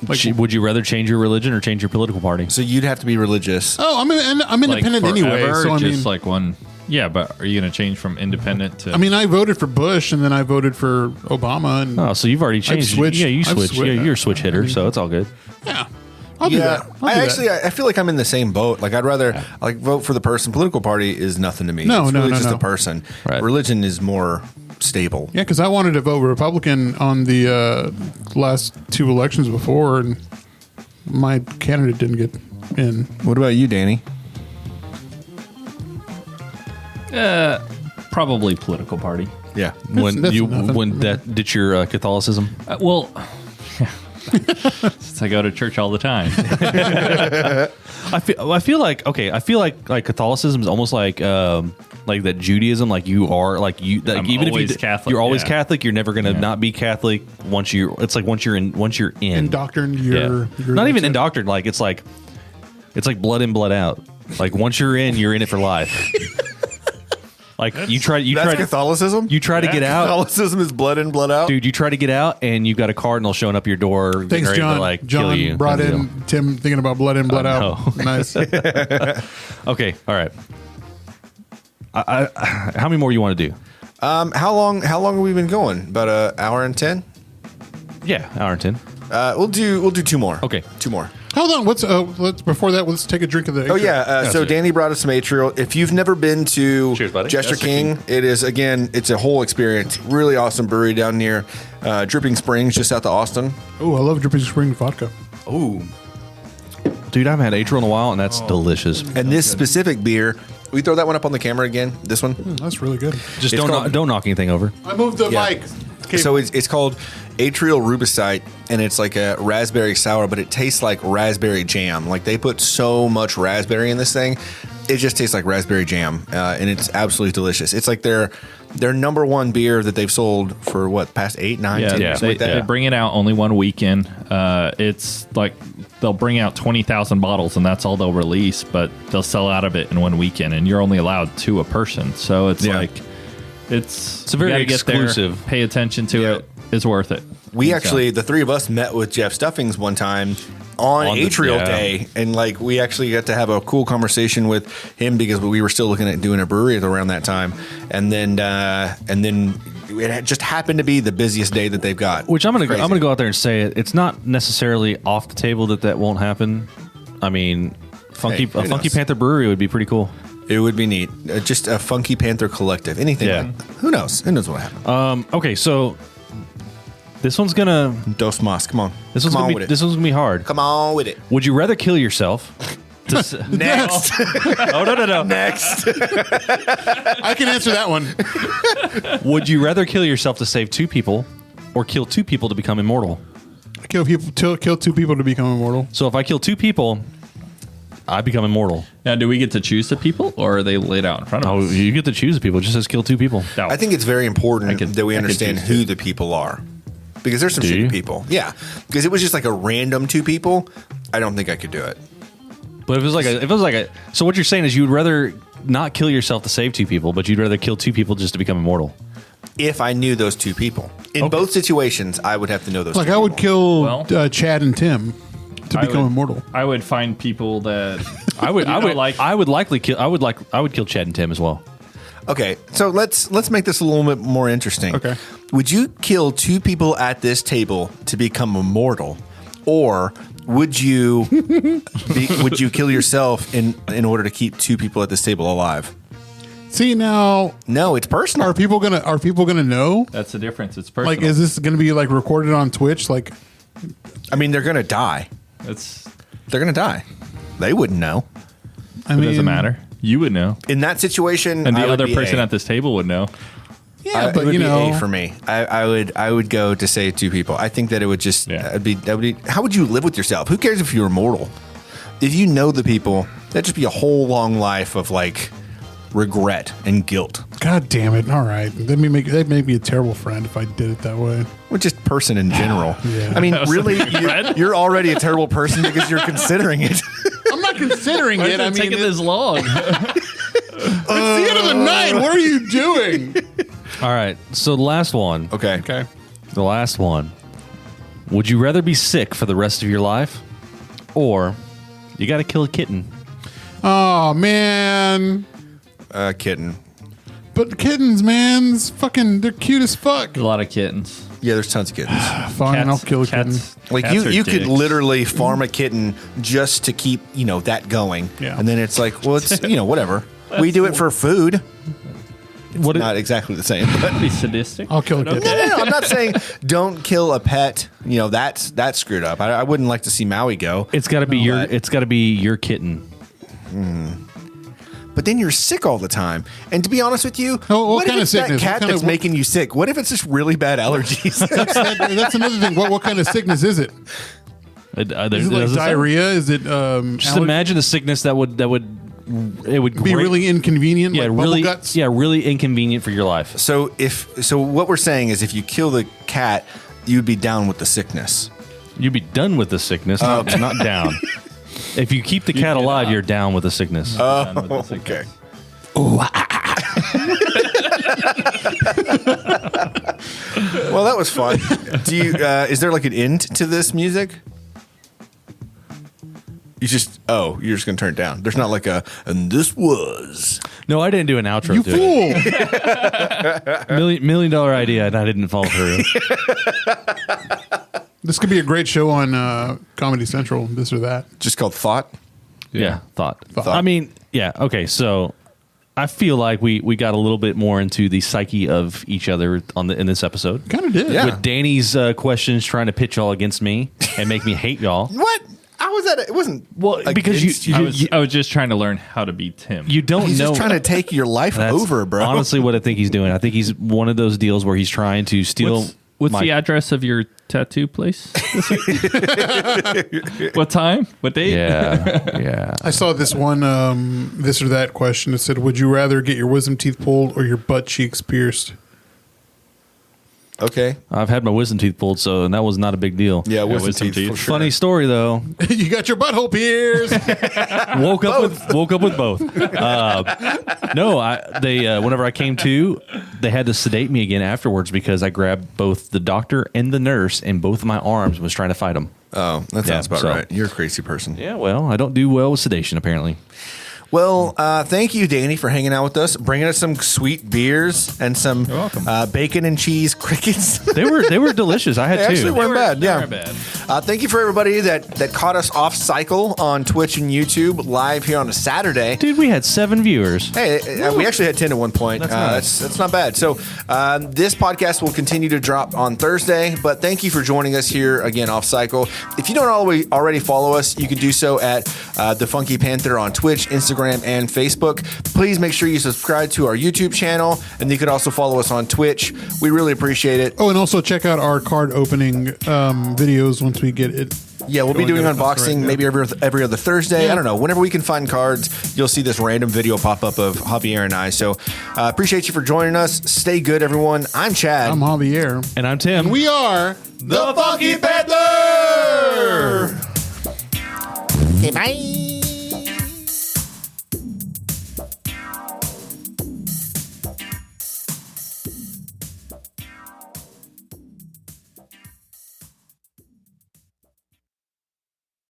Like, Would you rather change your religion or change your political party? So you'd have to be religious. oh, I'm independent like anyway. forever, So I just mean, like one. Yeah, but are you going to change from independent to? I voted for Bush and then I voted for Obama. And Oh, so you've already changed. switched. Yeah, you I've switched. switched. Yeah, you're a switch hitter, so it's all good. yeah, I'll do that. I feel like I'm in the same boat. Like I'd rather like vote for the person. Political party is nothing to me. No, it's no, really no, just no. a person. Right. Religion is more stable. Yeah, because I wanted to vote Republican on the last two elections before, and my candidate didn't get in. What about you, Danny? Probably political party. Yeah. When that's you nothing. when that ditch your Catholicism. Well, since I go to church all the time. I feel like Catholicism is almost like that Judaism. Like you are like you. Like I'm even if always you Catholic, you're always yeah. Catholic. You're never gonna not be Catholic once you're. It's like once you're in. Indoctrined your Not even indoctrined. Like it's like blood in, blood out. Like once you're in it for life. Like you try That's Catholicism? you try to get out. Catholicism is blood in, blood out? Dude, you try to get out, and you've got a cardinal showing up your door. getting Thanks, ready John. To, like, John kill you. brought Kind of in deal. Tim thinking about blood in, blood out. no. Nice. Okay, all right. How many more you want to do? How long have we been going? About an hour and 10? Yeah, hour and 10. We'll do two more. Okay. Two more. Hold on. Let's before that. Let's take a drink of the. Oh yeah. So sure. Danny brought us some atrial. If you've never been to Cheers, buddy. Jester Jester King, it is it's a whole experience. Really awesome brewery down near Dripping Springs, just south of Austin. Oh, I love Dripping Spring vodka. Ooh. Dude, I haven't had Atrial in a while, and that's delicious. And this specific beer, we throw that one up on the camera again. This one. That's really good. Just It's called- don't knock anything over. I moved the Yeah. mic. Okay. So it's called Atrial Rubicite, and it's like a raspberry sour, but it tastes like raspberry jam. Like they put so much raspberry in this thing, it just tastes like raspberry jam, and it's absolutely delicious. It's like their number one beer that they've sold for what past 8, 9, 10 years, something like that. They bring it out only one weekend. It's like they'll bring out 20,000 bottles, and that's all they'll release. But they'll sell out of it in one weekend, and you're only allowed 2 a person. So it's Yeah. like it's a very you gotta get there, exclusive. pay attention to Yeah. it. It's worth it. We actually, the three of us met with Jeff Stuffings one time on On the- Atrial yeah. Day, and like we actually got to have a cool conversation with him because we were still looking at doing a brewery around that time, and then it had just happened to be the busiest day that they've got. Which I'm Crazy. gonna go out there and say it. It's not necessarily off the table that won't happen. I mean, Hey, who a Funky knows? Panther brewery would be pretty cool. It would be neat. Just a Funky Panther collective. Anything. Yeah. Like, who knows? Who knows what happened? Okay, so this one's gonna Dos Mas. Come on. this one's Come on gonna with be it. this one's gonna be hard. Come on with it. Would you rather kill yourself? Next. Oh no! Next. I can answer that one. Would you rather kill yourself to save 2 people, or kill 2 people to become immortal? Kill 2 people to become immortal. So if I kill 2 people, I become immortal. Now, do we get to choose the people, or are they laid out in front of Oh, us? you get to choose the people. It just says kill 2 people. No. I think it's very important that we I could understand choose who the people are. Because there's some Do shitty you? people. Yeah. Because it was just like a random 2 people. I don't think I could do it. But if it was like a, so what you're saying is you would rather not kill yourself to save 2 people, but you'd rather kill 2 people just to become immortal. If I knew those 2 people. In both situations, I would have to know those Like 2 I would people. kill Chad and Tim to I become would- immortal. I would find people that I would like. I would kill Chad and Tim as well. Okay, so let's make this a little bit more interesting. Okay. Would you kill 2 people at this table to become immortal? or would you kill yourself in order to keep two people at this table alive? See now, No, it's personal. are people gonna know? That's the difference. It's personal. Like, is this gonna be like recorded on Twitch? Like, I mean, they're gonna die. They're gonna die. They wouldn't know. I It mean, doesn't matter. You would know, In that situation, and the I would other be person A. at this table would know. Yeah, it but would you be know, A for me. I would go to say two people. I think that it would just Yeah. that would be. How would you live with yourself? Who cares if you're immortal? If you know the people, that'd just be a whole long life of like regret and guilt. God damn it! All right, that'd make me a terrible friend if I did it that way. Or just person in general. Yeah. I mean, That was really, a friend? you're already a terrible person because you're considering it. I'm not considering it. I mean, taking this long. it's the end of the night. What are you doing? All right. So the last one. Okay. Okay. The last one. Would you rather be sick for the rest of your life, or you got to kill a kitten? Oh man, Kitten. but kittens, man, they're cute as fuck. A lot of kittens. Yeah, there's tons of kittens. Fine, I'll kill a kitten. Like cats are you could dicks. literally farm a kitten just to keep that going. Yeah. And then it's like, well, it's whatever. We do it for food. What? Not exactly the same, but Be sadistic. I'll kill a kitten. no, I'm not saying don't kill a pet. That's screwed up. I wouldn't like to see Maui go. It's got to be your. But- It's got to be your kitten. But then you're sick all the time. And to be honest with you, Oh, what what if kind of it's that sickness? cat What kind that's of- making you sick? What if it's just really bad allergies? That's another thing. What kind of sickness is it? Is Is it like diarrhea? Is it Just imagine a sickness that would it would be really inconvenient? yeah like really bubble guts? yeah really inconvenient for your life. so what we're saying is if you kill the cat, you'd be down with the sickness. You'd be done with the sickness, not down. If you keep the cat alive, you're down with the sickness. Okay. Well, that was fun. Do you? Is there like an end to this music? You're just gonna turn it down. There's not like and this was. No, I didn't do an outro. You to it. fool! $1 million idea, and I didn't follow through. This could be a great show on Comedy Central. This or that. Just called Thought. Yeah, thought. I mean, yeah, okay. So I feel like we got a little bit more into the psyche of each other in this episode. Kind of did. Yeah. With Danny's questions trying to pitch y'all against me and make me hate y'all. What? How was that? It wasn't. Well, because against I was just trying to learn how to beat Tim. you don't He's know. just trying to take your life That's over, bro. honestly what I think he's doing. I think he's one of those deals where he's trying to steal. What's my- the address of your tattoo place? What time? What date? Yeah, yeah. I saw this one this or that question. It said, "Would you rather get your wisdom teeth pulled or your butt cheeks pierced?" Okay. I've had my wisdom teeth pulled, and that was not a big deal. Yeah, wisdom wisdom teeth. teeth. For sure. Funny story though. You got your butthole pierced. woke up with both. No, they whenever I came to, they had to sedate me again afterwards because I grabbed both the doctor and the nurse in both of my arms and was trying to fight them. Oh, that Yeah, sounds about so- right. You're a crazy person. Yeah, well, I don't do well with sedation apparently. Well, thank you, Danny, for hanging out with us, bringing us some sweet beers and some bacon and cheese crickets. They were delicious. I had They actually two. weren't bad. They Yeah. weren't bad. Thank you for everybody that caught us off cycle on Twitch and YouTube live here on a Saturday. Dude, we had 7 viewers. Hey, we actually had 10 at one point. That's not bad. So this podcast will continue to drop on Thursday, but thank you for joining us here again off cycle. If you don't already follow us, you can do so at the Funky Panther on Twitch, Instagram, and Facebook. Please make sure you subscribe to our YouTube channel, and you can also follow us on Twitch. We really appreciate it. Oh, and also check out our card opening videos once we get it. Yeah, we'll be doing unboxing maybe every other Thursday. Yeah. I don't know. Whenever we can find cards, you'll see this random video pop up of Javier and I. So appreciate you for joining us. Stay good, everyone. I'm Chad. I'm Javier. And I'm Tim. We are the Funky Panther! Okay, bye.